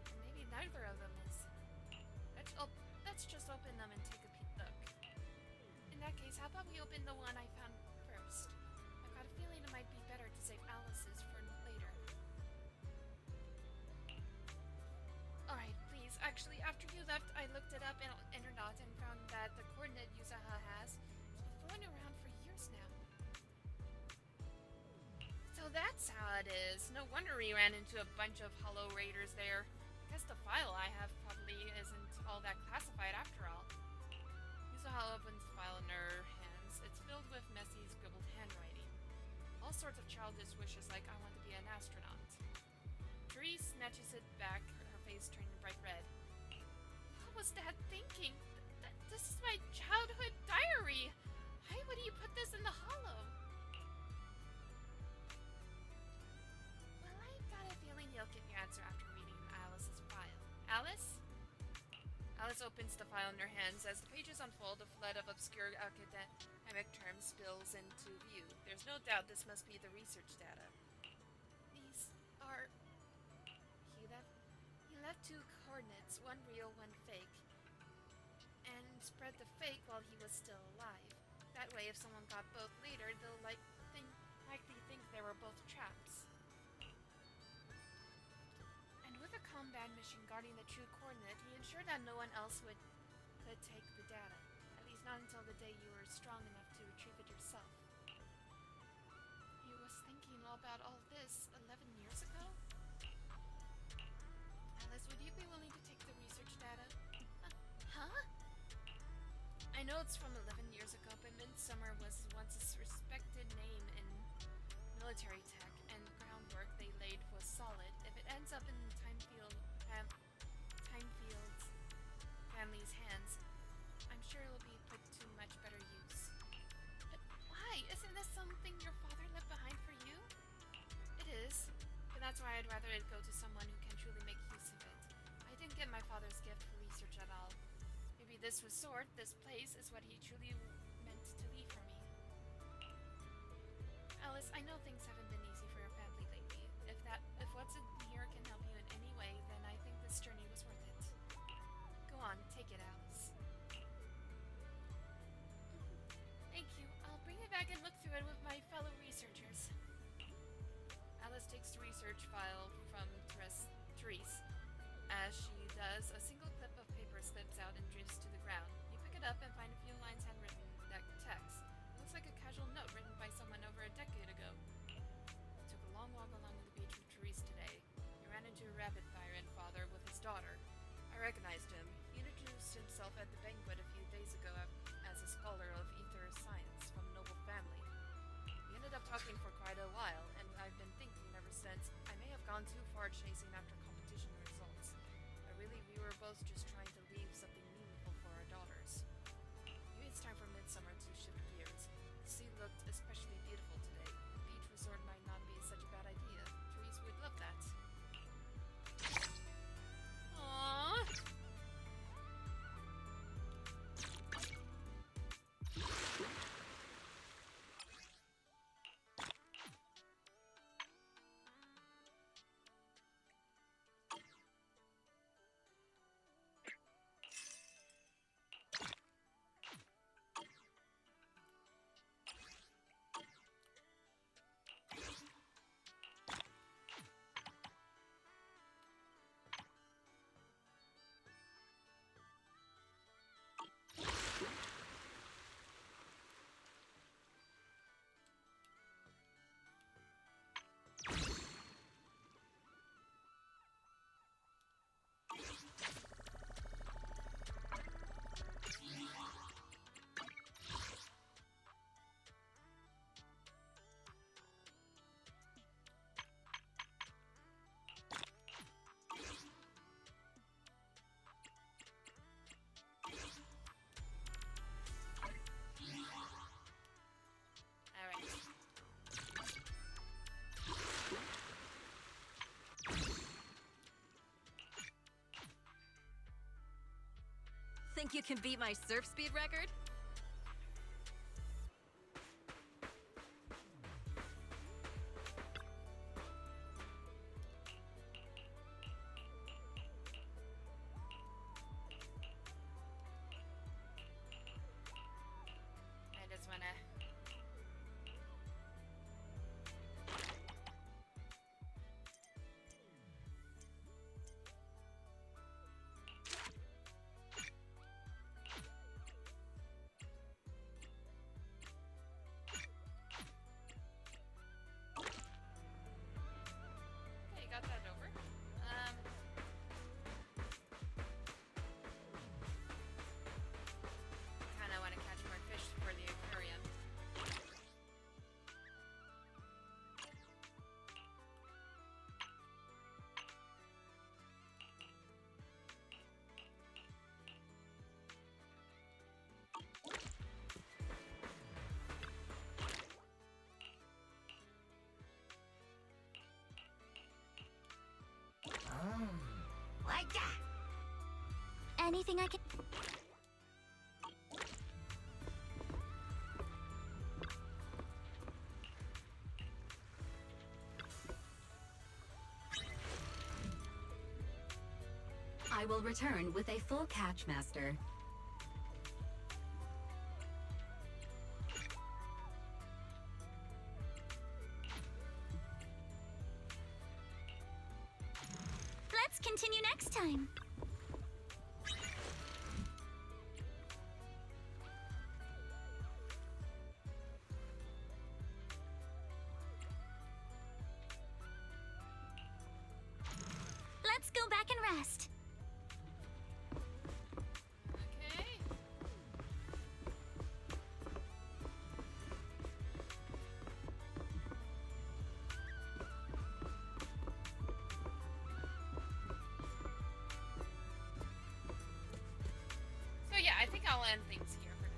Or maybe neither of them is. Let's just open them and take a look. In that case, how about we open the one I found first? I've got a feeling it might be better to save Alice's for later. Alright, please. Actually, after you left, I looked it up in Internet and found that the coordinate Yuzaha has been floating around for years now. So that's how it is. No wonder we ran into a bunch of Hollow Raiders there. I guess the file I have probably isn't all that classified after all. Yuzaha opens the file in her hands. It's filled with messy, scribbled handwriting. All sorts of childish wishes like, I want to be an astronaut. Therese snatches it back, her face turning bright red. What was Dad thinking? This is my childhood diary! Why would he put this in the hollow? Well, I've got a feeling you'll get your answer after reading Alice's file. Alice? Alice opens the file in her hands. As the pages unfold, a flood of obscure academic terms spills into view. There's no doubt this must be the research data. These are... He left two coordinates, one real, one fake, and spread the fake while he was still alive. That way, if someone got both later, they'll likely think they were both traps. And with a combat mission guarding the true coordinate, he ensured that no one else could take the data. At least not until the day you were strong enough to retrieve it yourself. He was thinking about all this 11 years ago? Alice, would you be willing to take the research data? Huh? I know it's from 11 years ago, but Midsummer was once a respected name in military tech, and the groundwork they laid was solid. If it ends up in Timefield's family's hands, I'm sure it'll be put to much better use. But why? Isn't this something your father left behind for you? It is, but that's why I'd rather it go to someone who can truly make use of it. I didn't get my father's gift for research at all. Maybe this resort, this place, is what he truly meant to leave for me. Alice, I know things haven't been easy for your family lately. If what's in here can help you in any way, then I think this journey was worth it. Go on, take it, Alice. Thank you. I'll bring it back and look through it with my fellow researchers. Alice takes the research file from Therese. As she does, a single clip of paper slips out and drifts to the ground. You pick it up and find a few lines handwritten text. It looks like a casual note written by someone over a decade ago. I took a long walk along the beach with Therese today. He ran into a rabbit pirate father with his daughter. I recognized him. He introduced himself at the banquet a few days ago as a scholar of ether science from a noble family. We ended up talking for quite a while, and I've been thinking ever since I may have gone too far chasing after competition results. But really, we were both just trying to leave something meaningful for our daughters. Maybe it's time for Midsummer to shift gears. The sea looked especially beautiful today. The beach resort might not be such a bad idea. Therese would love that. Aww. Think you can beat my surf speed record? I just wanna... Okay, got that over. Kinda wanna catch more fish for the aquarium. Anything I can... I will return with a full catch, Master. continue next time. Let's go back and rest. Okay. So yeah, I think I'll end things here for now.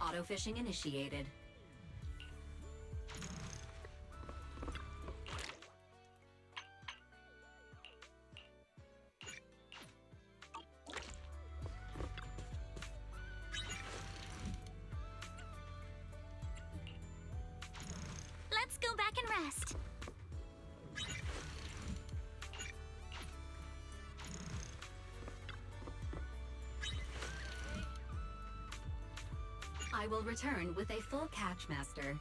Auto fishing initiated. Let's go back and rest. I will return with a full catch, Master.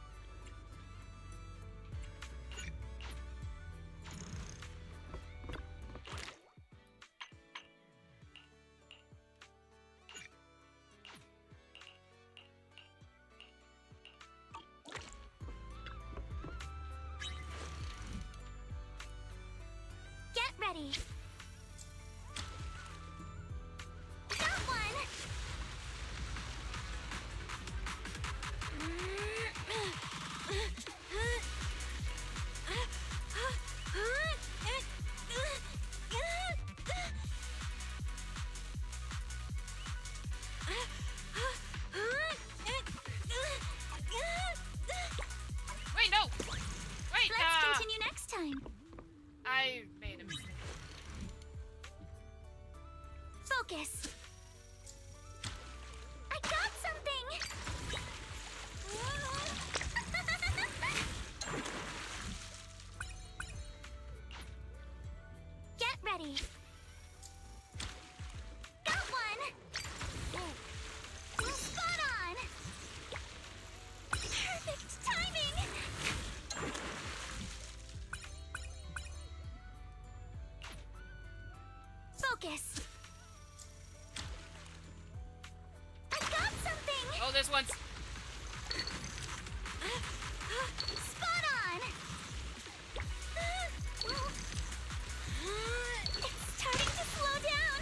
Get ready. Got one. Wait, no! Wait, Let's continue next time. I made a mistake. Focus. I got something. Get ready. Got one. Spot on. Perfect timing. Focus. I got something. Oh, this one's. Spot on. It's starting to slow down.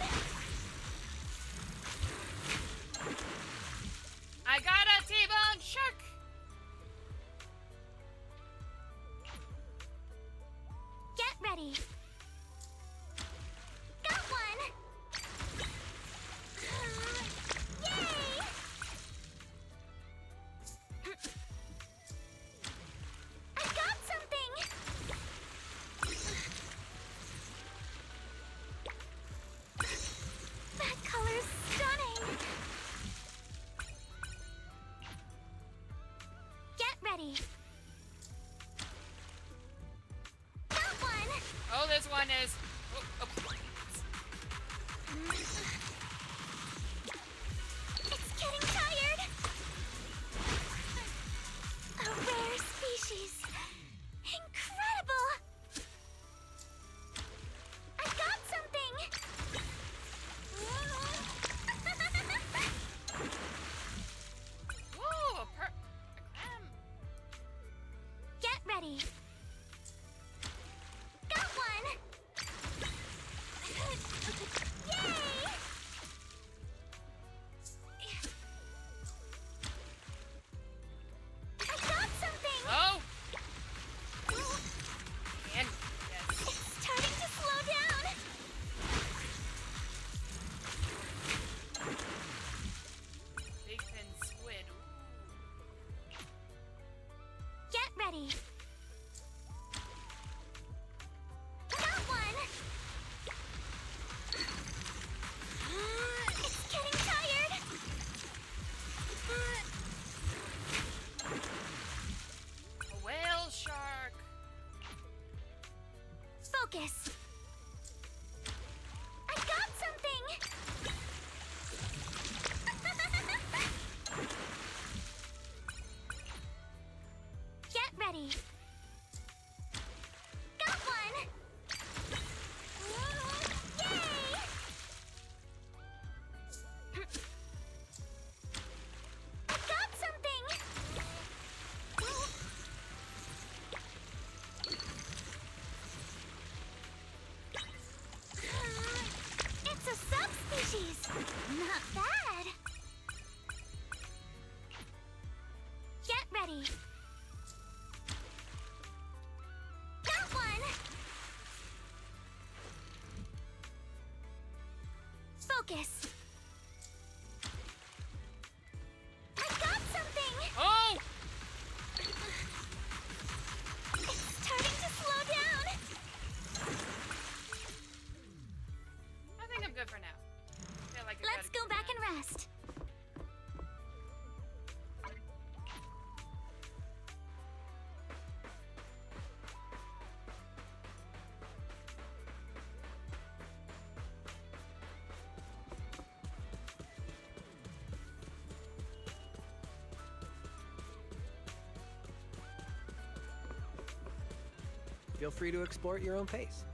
I got a T-bone shark. Get ready. Got one. Yay! I got something. That color's stunning. Get ready. Got one. Oh, this one is. Oh, oh. It's getting tired. A rare species. Incredible. I got something. Whoa, a clam. Get ready. Got one. Yay! I got something. Oh. And It's starting to slow down. big fin Focus. I got something! Get ready. Got one! Yay! I got something! It's a subspecies! Not bad! Get ready! Got one! Focus! I got something! Oh! It's starting to slow down! I think I'm good for now. Feel like I Let's gotta go back and rest. Feel free to explore at your own pace.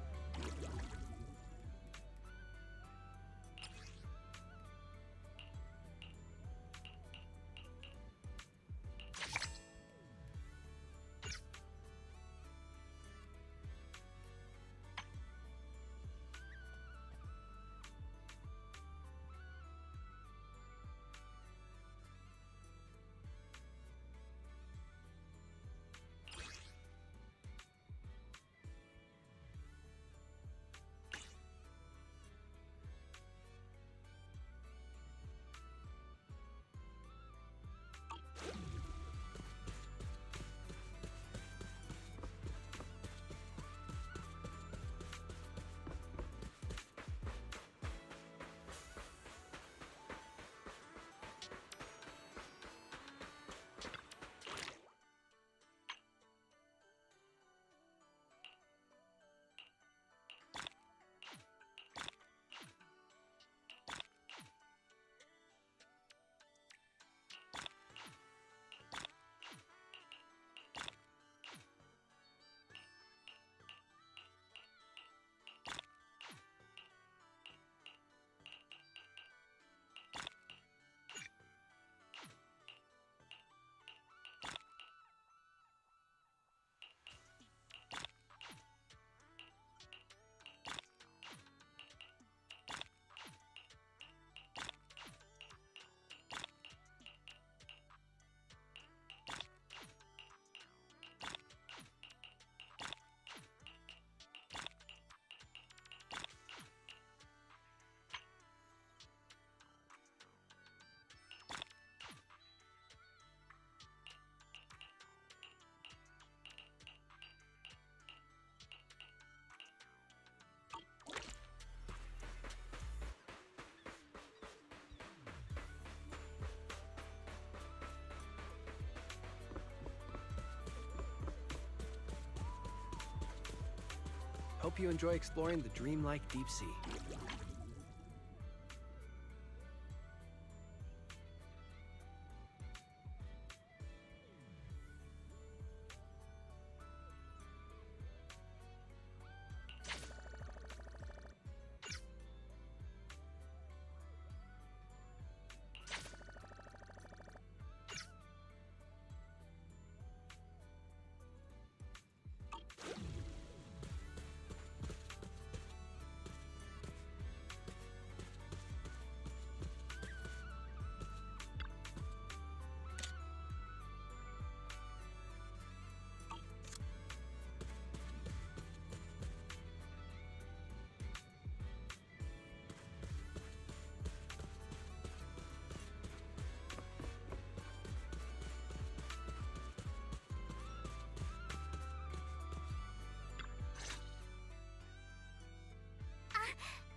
Hope you enjoy exploring the dreamlike deep sea.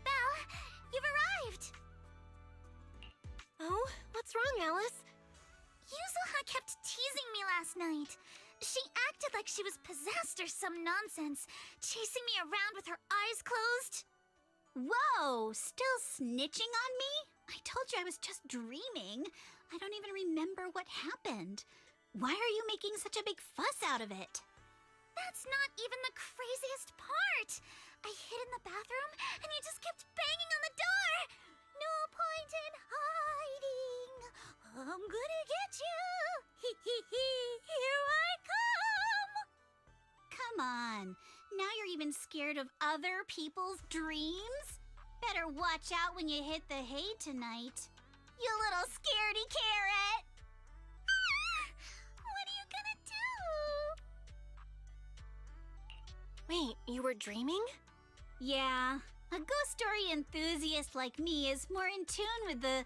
Belle, you've arrived! Oh, what's wrong, Alice? Yuzuha kept teasing me last night. She acted sounded like she was possessed or some nonsense, chasing me around with her eyes closed. Whoa, still snitching on me? I told you I was just dreaming. I don't even remember what happened. Why are you making such a big fuss out of it? That's not even the craziest part. I hid in the bathroom and you just kept banging on the door. No point in hiding. I'm gonna get you. Hee hee hee. Here I come. Come on. Now you're even scared of other people's dreams? Better watch out when you hit the hay tonight. You little scaredy carrot. What are you gonna do? Wait, you were dreaming? Yeah, a ghost story enthusiast like me is more in tune with the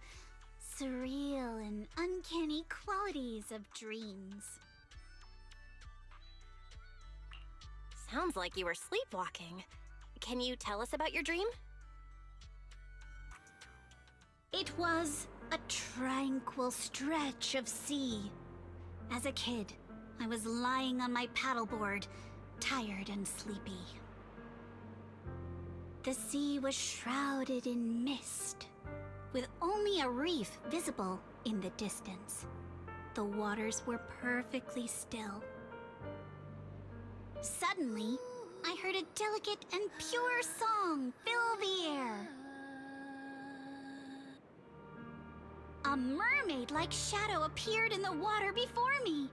surreal and uncanny qualities of dreams. Sounds like you were sleepwalking. Can you tell us about your dream? It was a tranquil stretch of sea. As a kid, I was lying on my paddleboard, tired and sleepy. The sea was shrouded in mist, with only a reef visible in the distance. The waters were perfectly still. Suddenly, I heard a delicate and pure song fill the air. A mermaid-like shadow appeared in the water before me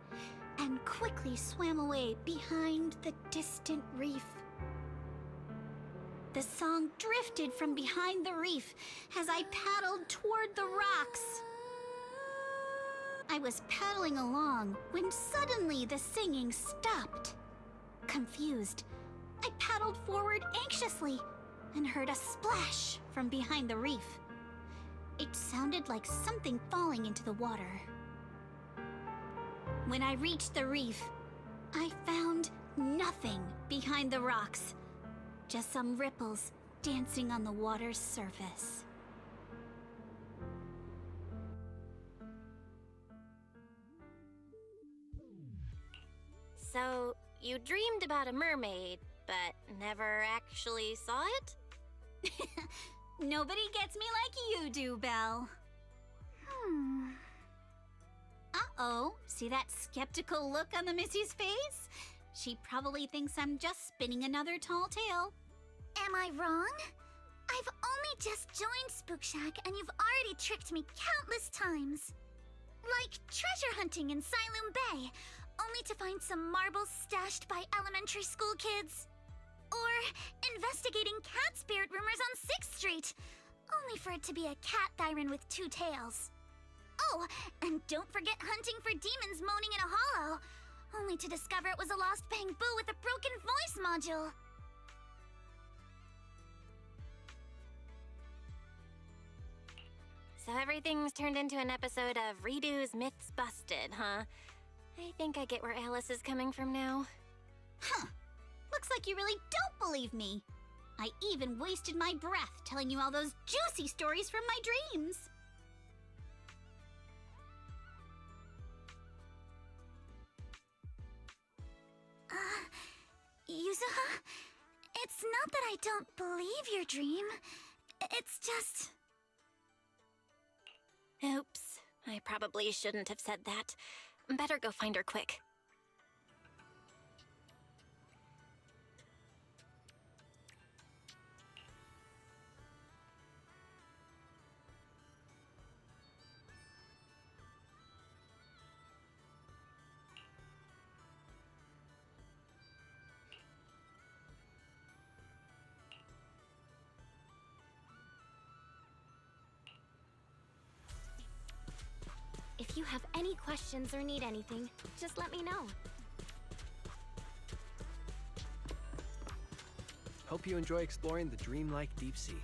and quickly swam away behind the distant reef. The song drifted from behind the reef as I paddled toward the rocks. I was paddling along when suddenly the singing stopped. Confused, I paddled forward anxiously and heard a splash from behind the reef. It sounded like something falling into the water. When I reached the reef, I found nothing behind the rocks, just some ripples dancing on the water's surface. So, you dreamed about a mermaid, but never actually saw it? Nobody gets me like you do, Belle. Uh-oh, see that skeptical look on the Missy's face? She probably thinks I'm just spinning another tall tale. Am I wrong? I've only just joined Spook Shack and you've already tricked me countless times. Like treasure hunting in Siloam Bay, only to find some marbles stashed by elementary school kids. Or investigating cat spirit rumors on 6th Street, only for it to be a cat siren with 2 tails. Oh, and don't forget hunting for demons moaning in a hollow, only to discover it was a lost bamboo with a broken voice module. So everything's turned into an episode of Redo's Myths Busted, huh? I think I get where Alice is coming from now. Huh. Looks like you really don't believe me. I even wasted my breath telling you all those juicy stories from my dreams. Yuzuha, it's not that I don't believe your dream. It's just... Oops, I probably shouldn't have said that. Better go find her quick. If you have any questions or need anything, just let me know. Hope you enjoy exploring the dreamlike deep sea.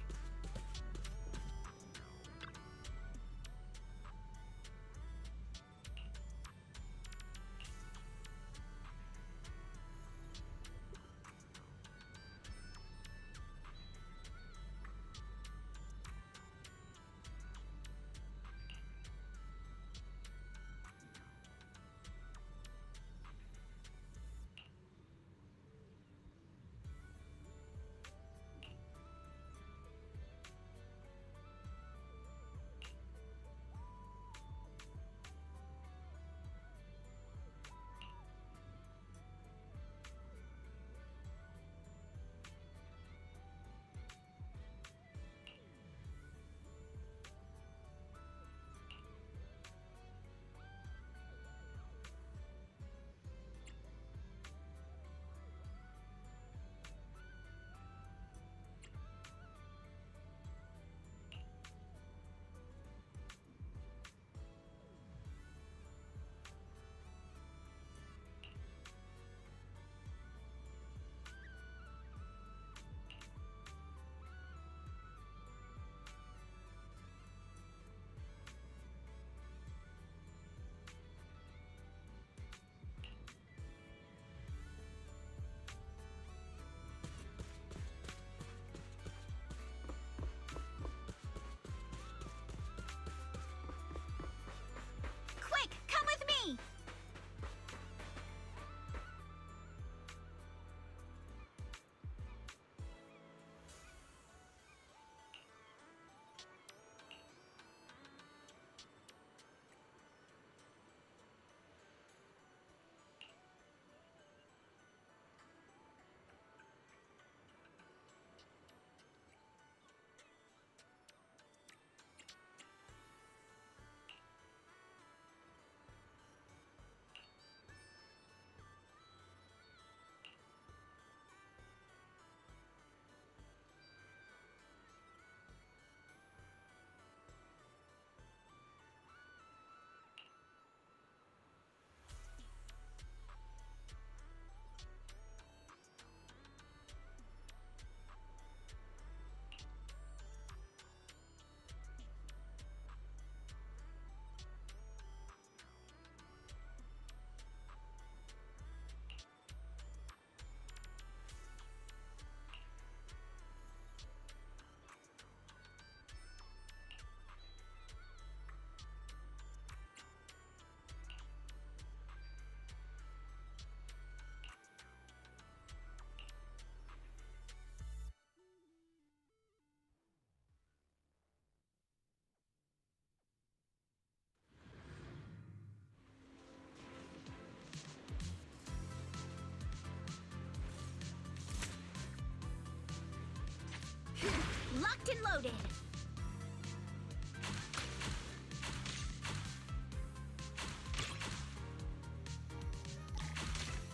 locked and loaded.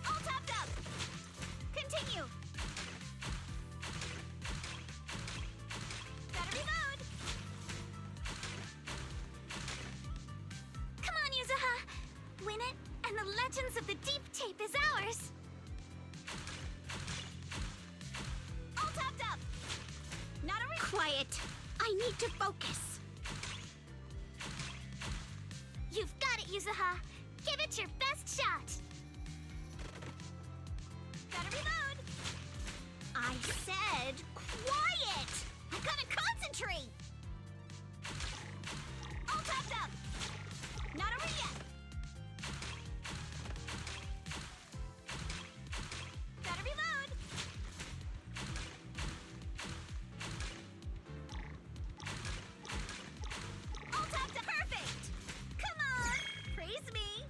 All topped up. Continue. Gotta reload. Come on, Yuzuha! Win it, and the Legends of the Deep tape is ours! All topped up. Not a quiet. I need to focus. You've got it, Yuzuha! Give it your best shot! Gotta reload. I said quiet. I gotta concentrate. All topped up. Not over yet. Gotta reload. All topped up. Perfect. Come on. Praise me.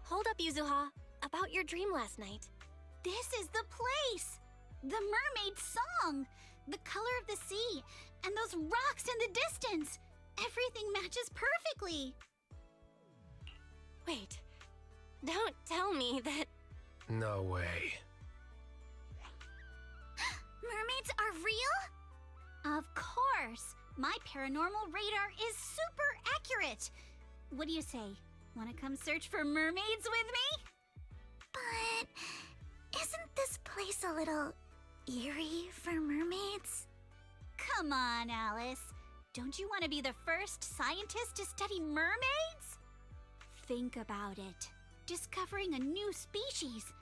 Hold up, Yuzuha. About your dream last night. This is the place! The mermaid song! The color of the sea! And those rocks in the distance! Everything matches perfectly! Wait. Don't tell me that... No way. Mermaids are real? Of course! My paranormal radar is super accurate! What do you say? Wanna come search for mermaids with me? But isn't this place a little eerie for mermaids? Come on, Alice. Don't you want to be the first scientist to study mermaids? Think about it. Discovering a new species.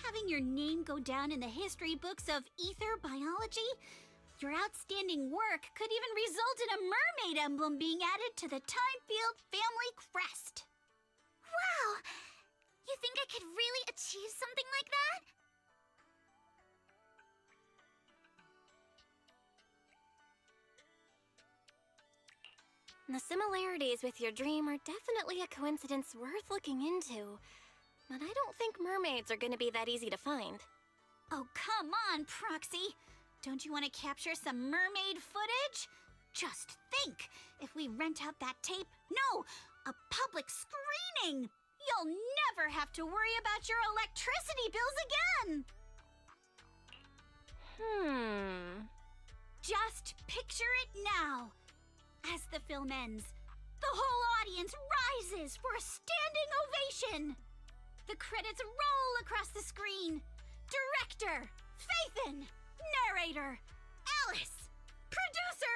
Having your name go down in the history books of ether biology. Your outstanding work could even result in a mermaid emblem being added to the Timefield family crest. Wow! You think I could really achieve something like that? The similarities with your dream are definitely a coincidence worth looking into. But I don't think mermaids are gonna be that easy to find. Oh, come on, Proxy! Don't you want to capture some mermaid footage? Just think, if we rent out that tape, no, a public screening, you'll never have to worry about your electricity bills again! Just picture it now. As the film ends, the whole audience rises for a standing ovation. The credits roll across the screen. Director, Faithin. Narrator, Alice. Producer,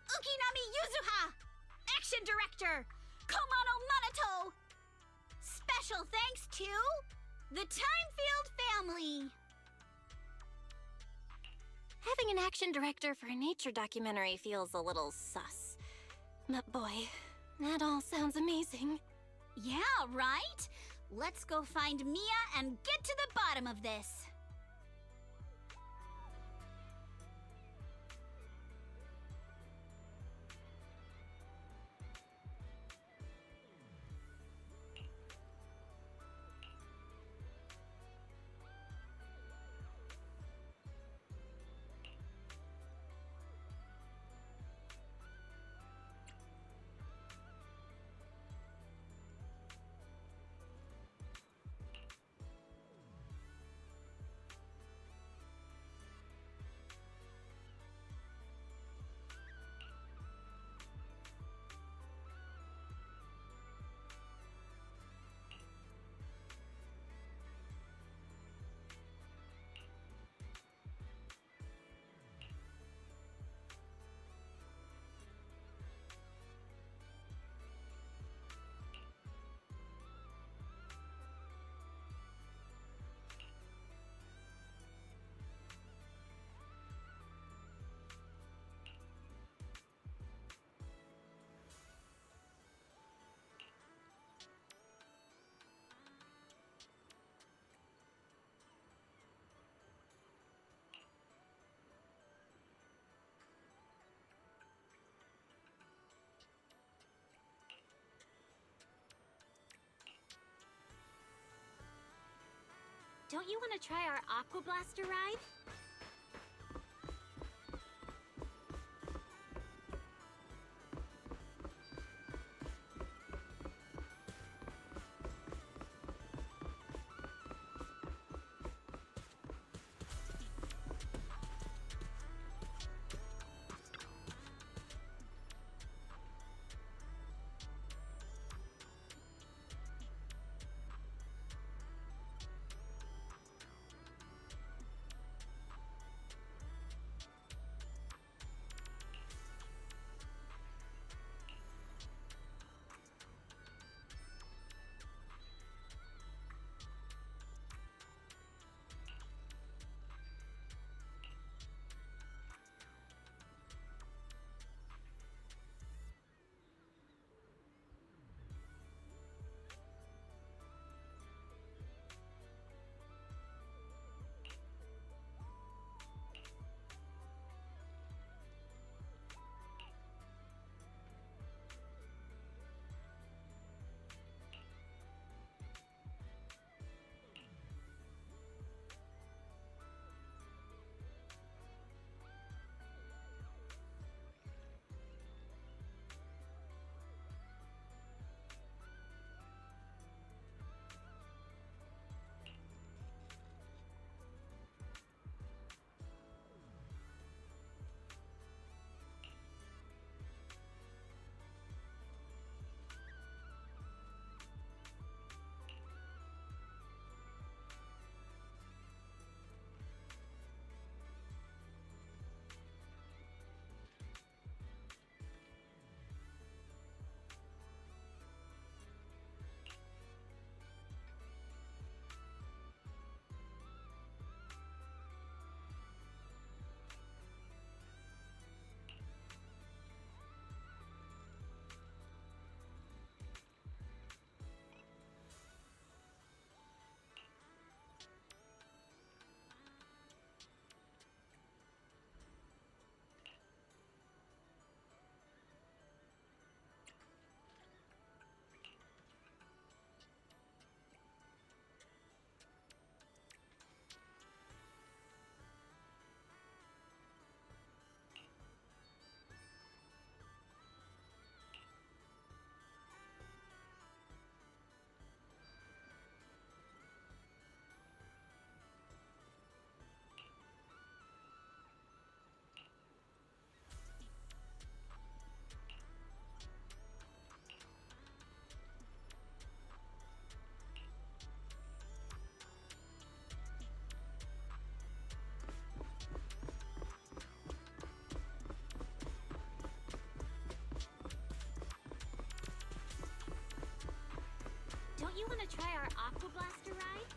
Ukinami Yuzuha. Action director, Komano Manato. Special thanks to the Timefield family. Having an action director for a nature documentary feels a little sus. But boy, that all sounds amazing. Yeah, right? Let's go find Mia and get to the bottom of this. Don't you want to try our Aqua Blaster ride? try our Aqua Blaster ride?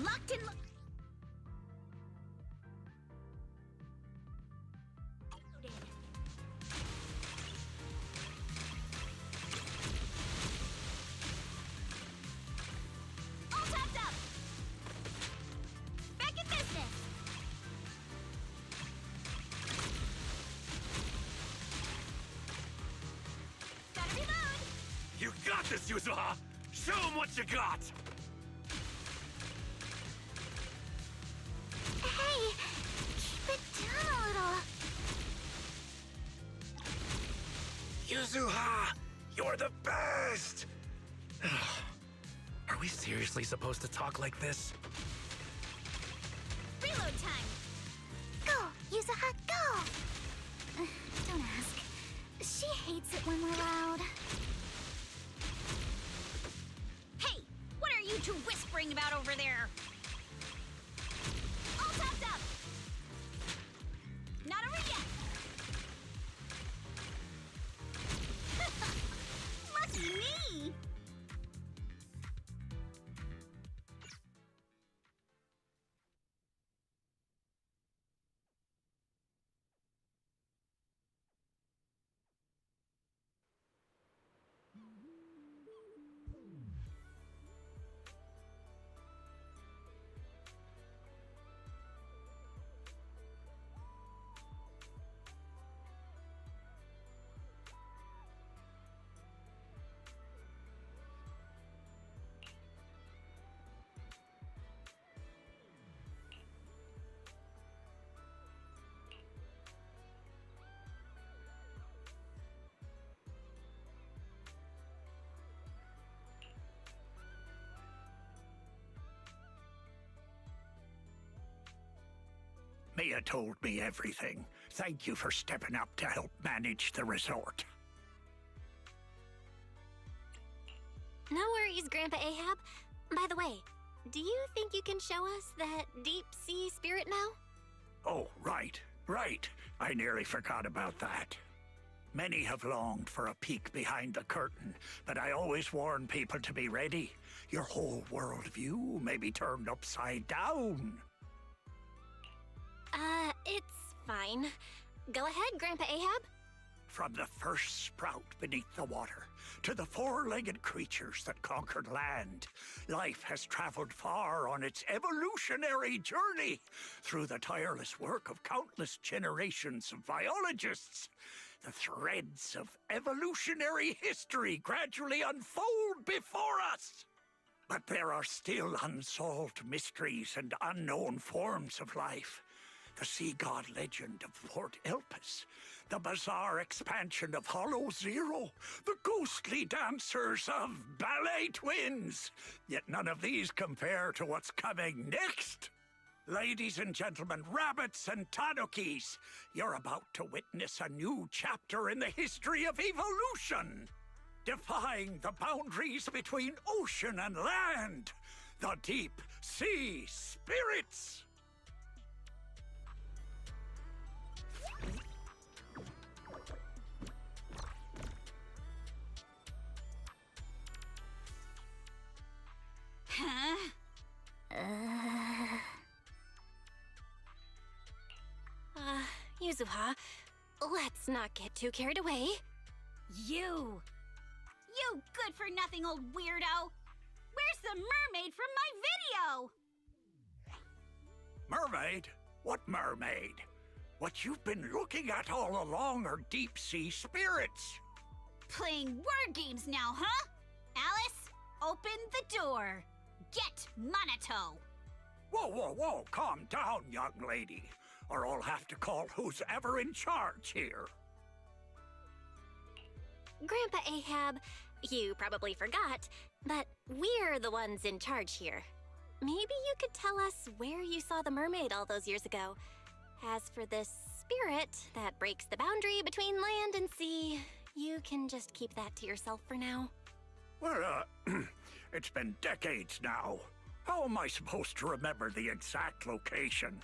Locked in. All tapped up. Back in business. Gotta reload. You got this, Yuzuha! Show him what you got! Hey, keep it down a little. Yuzuha! You're the best! Are we seriously supposed to talk like this? Reload time. Go, Yuzuha, go! Don't ask. She hates it when we're loud. Hey, what are you two whispering about over there? All tapped up. Not over yet. Lucky me. Mia told me everything. Thank you for stepping up to help manage the resort. No worries, Grandpa Ahab. By the way, do you think you can show us that deep sea spirit now? Oh, right. I nearly forgot about that. Many have longed for a peek behind the curtain, but I always warn people to be ready. Your whole worldview may be turned upside down. It's fine. Go ahead, Grandpa Ahab. From the first sprout beneath the water to the four-legged creatures that conquered land, life has traveled far on its evolutionary journey through the tireless work of countless generations of biologists. The threads of evolutionary history gradually unfold before us. But there are still unsolved mysteries and unknown forms of life. The sea god legend of Port Elpis, the bizarre expansion of Hollow Zero, the ghostly dancers of Ballet Twins. Yet none of these compare to what's coming next. Ladies and gentlemen, rabbits and tanukis, you're about to witness a new chapter in the history of evolution. Defying the boundaries between ocean and land, the deep sea spirits. Huh? Yuzuha, let's not get too carried away. You good-for-nothing old weirdo! Where's the mermaid from my video? Mermaid? What mermaid? What you've been looking at all along are deep-sea spirits. Playing word games now, huh? Alice, open the door. Get Monato. Whoa, whoa, whoa, calm down, young lady, or I'll have to call who's ever in charge here. Grandpa Ahab, you probably forgot, but we're the ones in charge here. Maybe you could tell us where you saw the mermaid all those years ago. As for this spirit that breaks the boundary between land and sea, you can just keep that to yourself for now. Well, it's been decades now. How am I supposed to remember the exact location?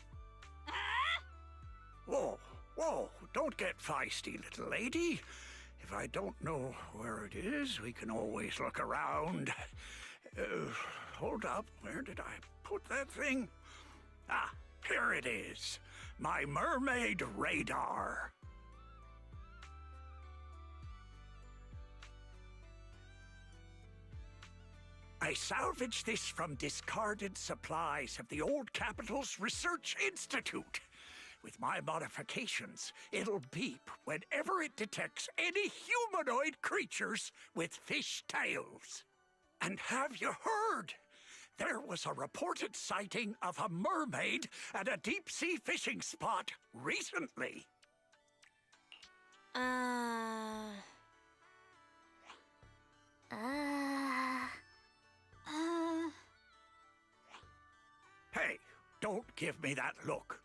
Whoa, whoa, don't get feisty, little lady. If I don't know where it is, we can always look around. Hold up, where did I put that thing? Ah, here it is. My mermaid radar. I salvaged this from discarded supplies of the old capital's Research Institute. With my modifications, it'll beep whenever it detects any humanoid creatures with fish tails. And have you heard? There was a reported sighting of a mermaid at a deep-sea fishing spot recently. Hey, don't give me that look.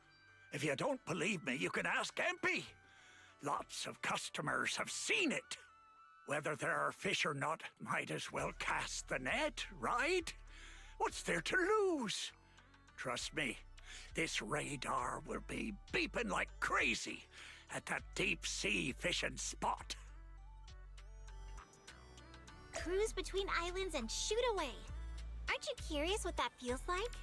If you don't believe me, you can ask Empy. Lots of customers have seen it. Whether there are fish or not, might as well cast the net, right? What's there to lose? Trust me, this radar will be beeping like crazy at that deep-sea fishing spot. Cruise between islands and shoot away. Aren't you curious what that feels like?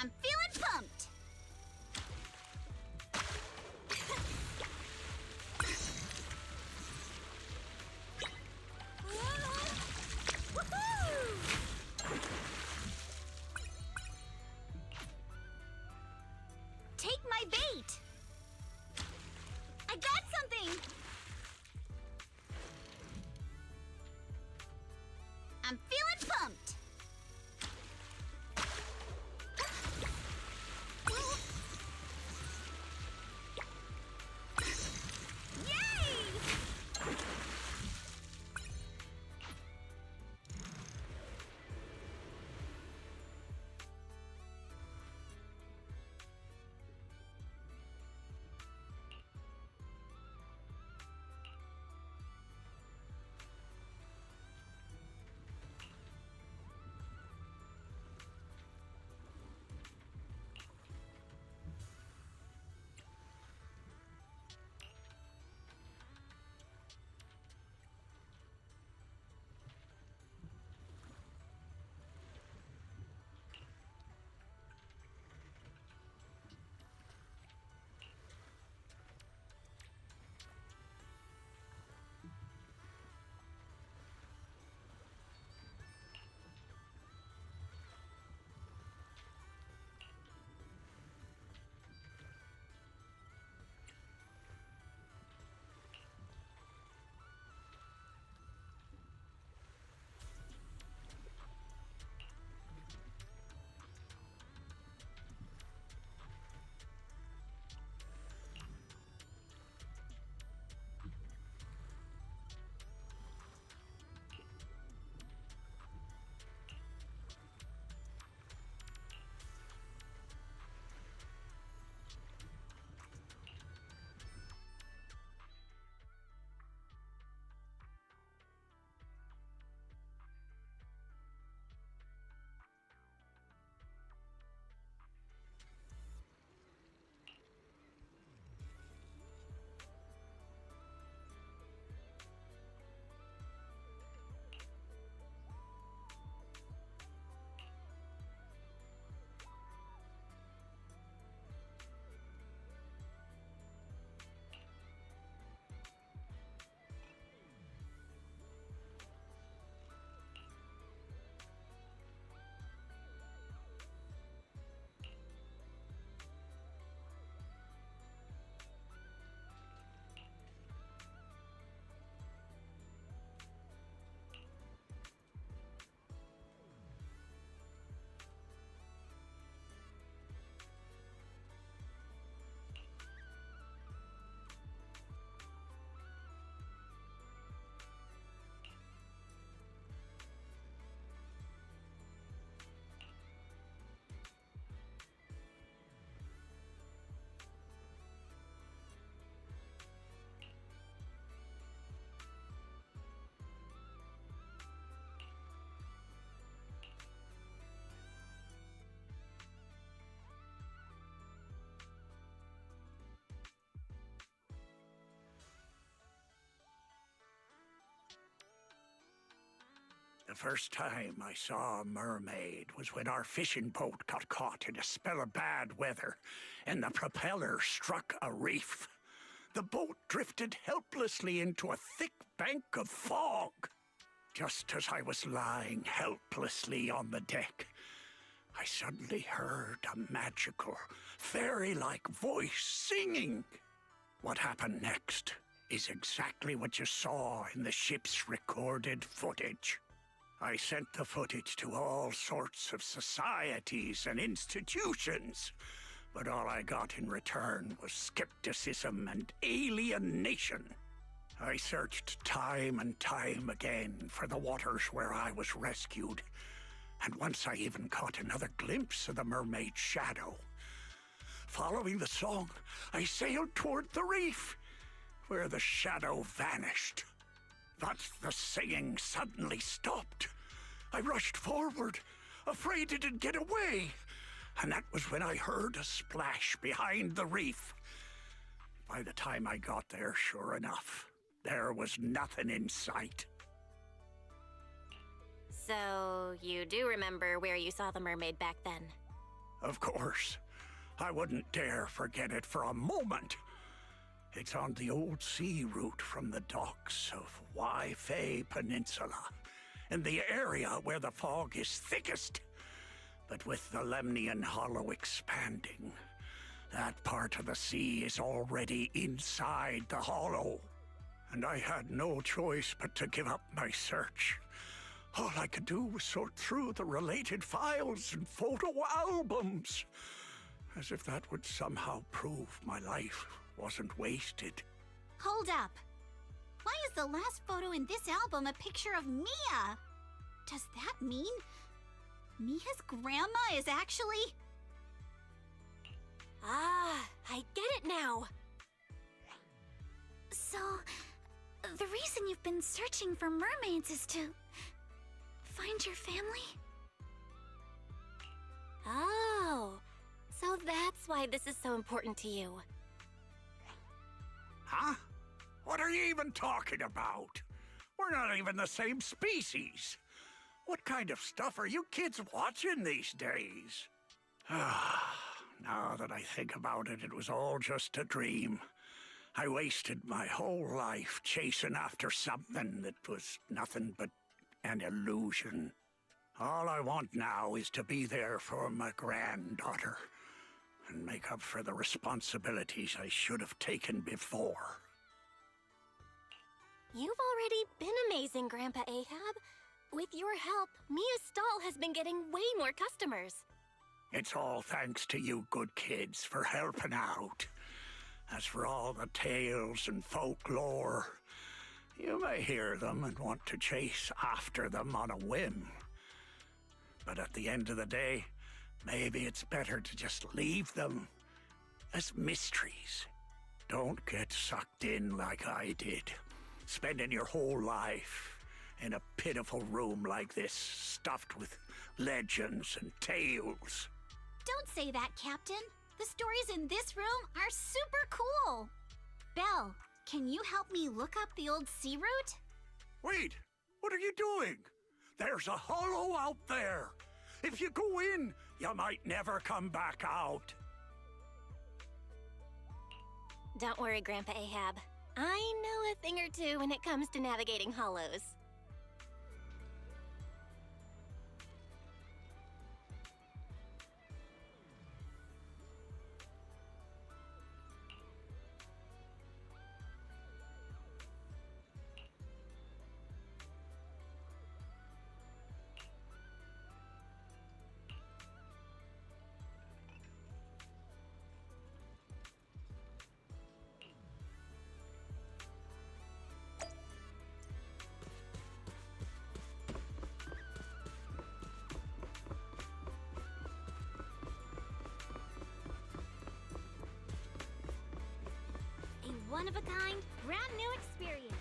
I'm feeling pumped. Take my bait. I got something. I'm feeling pumped. The first time I saw a mermaid was when our fishing boat got caught in a spell of bad weather and the propeller struck a reef. The boat drifted helplessly into a thick bank of fog. Just as I was lying helplessly on the deck, I suddenly heard a magical, fairy-like voice singing. What happened next is exactly what you saw in the ship's recorded footage. I sent the footage to all sorts of societies and institutions, but all I got in return was skepticism and alienation. I searched time and time again for the waters where I was rescued, and once I even caught another glimpse of the mermaid's shadow. Following the song, I sailed toward the reef, where the shadow vanished. But the singing suddenly stopped. I rushed forward, afraid it'd get away, and that was when I heard a splash behind the reef. By the time I got there, sure enough, there was nothing in sight. So, you do remember where you saw the mermaid back then? Of course. I wouldn't dare forget it for a moment. It's on the old sea route from the docks of Waifei Peninsula, in the area where the fog is thickest. But with the Lemnian Hollow expanding, that part of the sea is already inside the hollow. And I had no choice but to give up my search. All I could do was sort through the related files and photo albums, as if that would somehow prove my life wasn't wasted. Hold up. Why is the last photo in this album a picture of Mia? Does that mean Mia's grandma is actually... Ah, I get it now. So, the reason you've been searching for mermaids is to find your family? Oh, so that's why this is so important to you. Huh? What are you even talking about? We're not even the same species. What kind of stuff are you kids watching these days? Now that I think about it, it was all just a dream. I wasted my whole life chasing after something that was nothing but an illusion. All I want now is to be there for my granddaughter and make up for the responsibilities I should have taken before. You've already been amazing, Grandpa Ahab. With your help, Mia's stall has been getting way more customers. It's all thanks to you good kids for helping out. As for all the tales and folklore, you may hear them and want to chase after them on a whim. But at the end of the day, maybe it's better to just leave them as mysteries. Don't get sucked in like I did, spending your whole life in a pitiful room like this, stuffed with legends and tales. Don't say that, Captain. The stories in this room are super cool. Belle, can you help me look up the old sea route? Wait, what are you doing? There's a hollow out there. If you go in, you might never come back out. Don't worry, Grandpa Ahab. I know a thing or two when it comes to navigating hollows. A one-of-a-kind, brand new experience.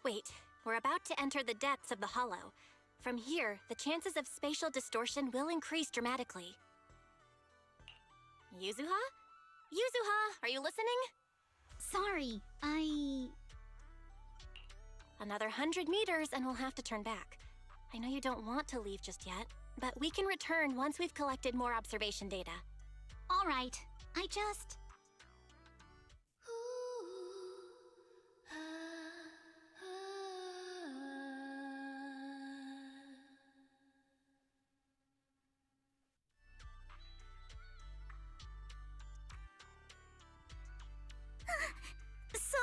Wait, we're about to enter the depths of the hollow. From here, the chances of spatial distortion will increase dramatically. Yuzuha? Yuzuha, are you listening? Sorry, Another 100 meters and we'll have to turn back. I know you don't want to leave just yet, but we can return once we've collected more observation data. All right. I just... So,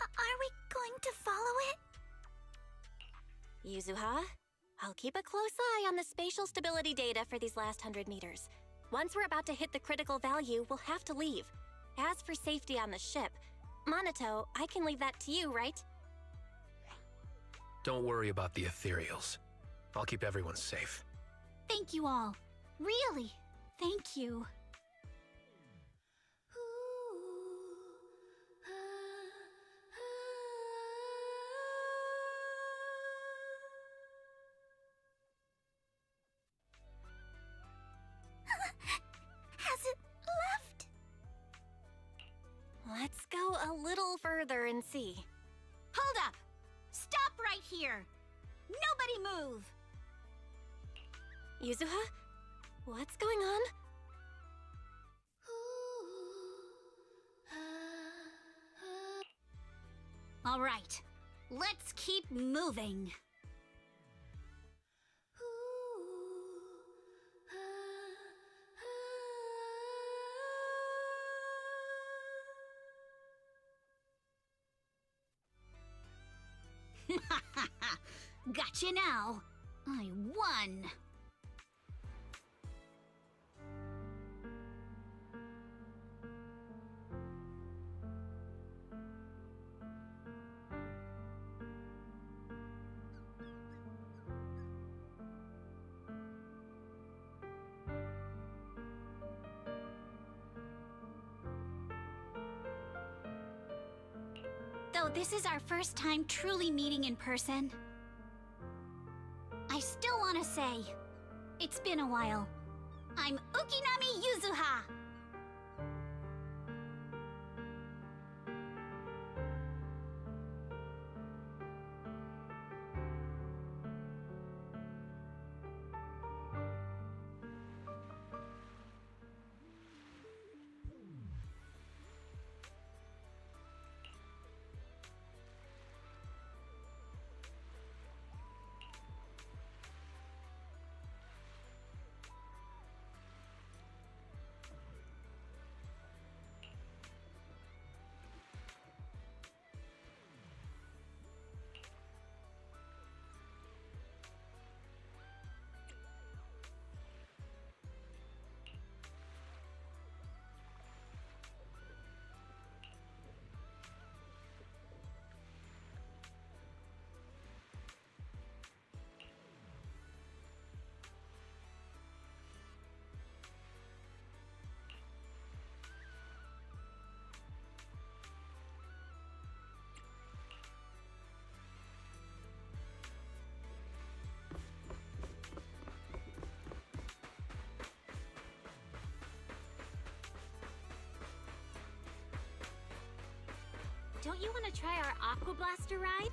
are we going to follow it? Yuzuha, I'll keep a close eye on the spatial stability data for these last 100 meters. Once we're about to hit the critical value, we'll have to leave. As for safety on the ship, Monato, I can leave that to you, right? Don't worry about the ethereals. I'll keep everyone safe. Thank you all. Really, thank you. Has it left? Let's go a little further and see. Hold up! Stop right here! Nobody move! Yuzuha? What's going on? All right, let's keep moving. Gotcha now. I won. Though this is our first time truly meeting in person, I still want to say, it's been a while. I'm Ukinami Yuzuha! Don't you want to try our Aqua Blaster ride?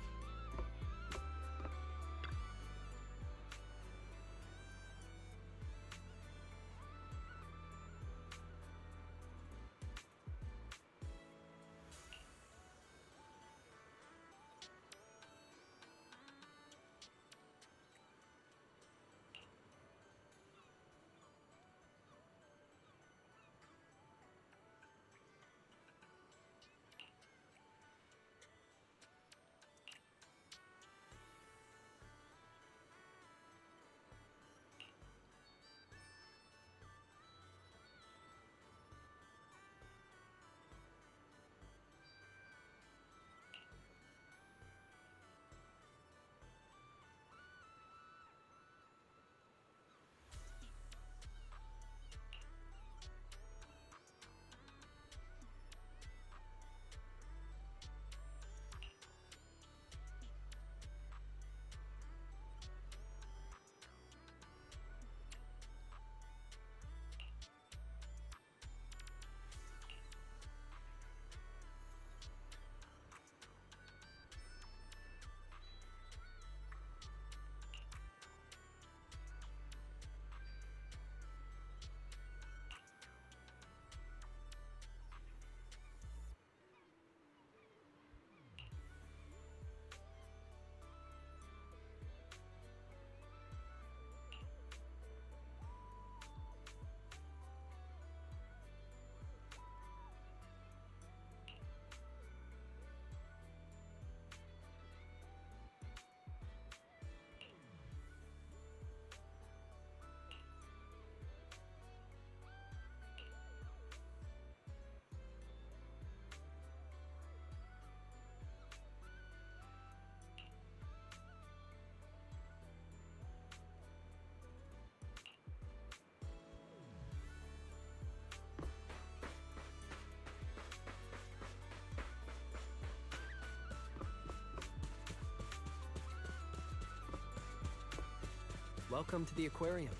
Welcome to the aquarium.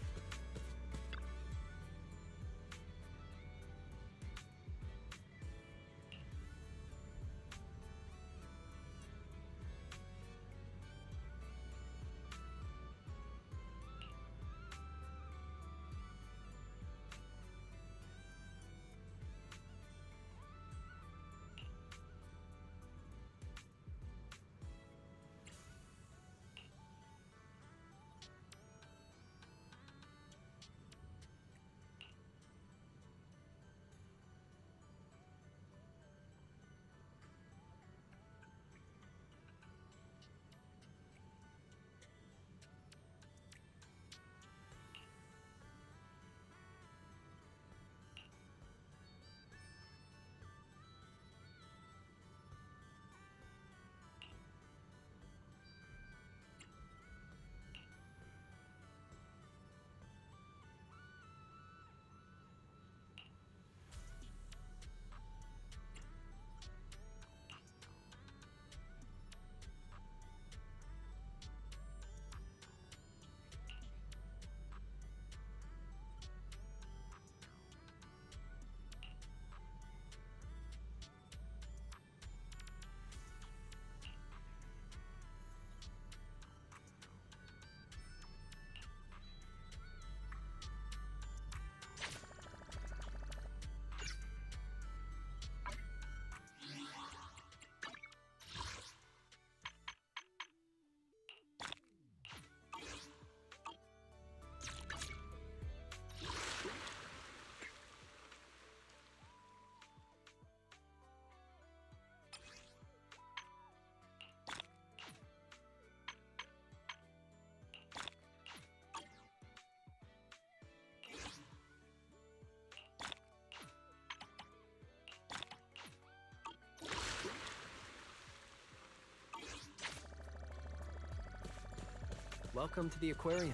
Welcome to the aquarium.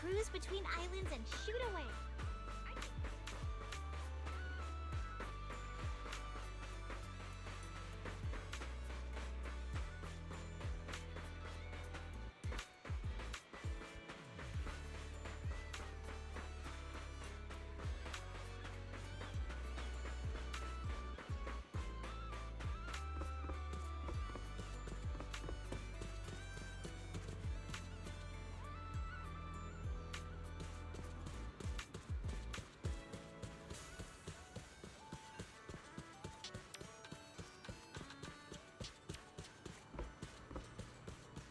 Cruise between islands and shoot away.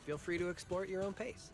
Feel free to explore at your own pace.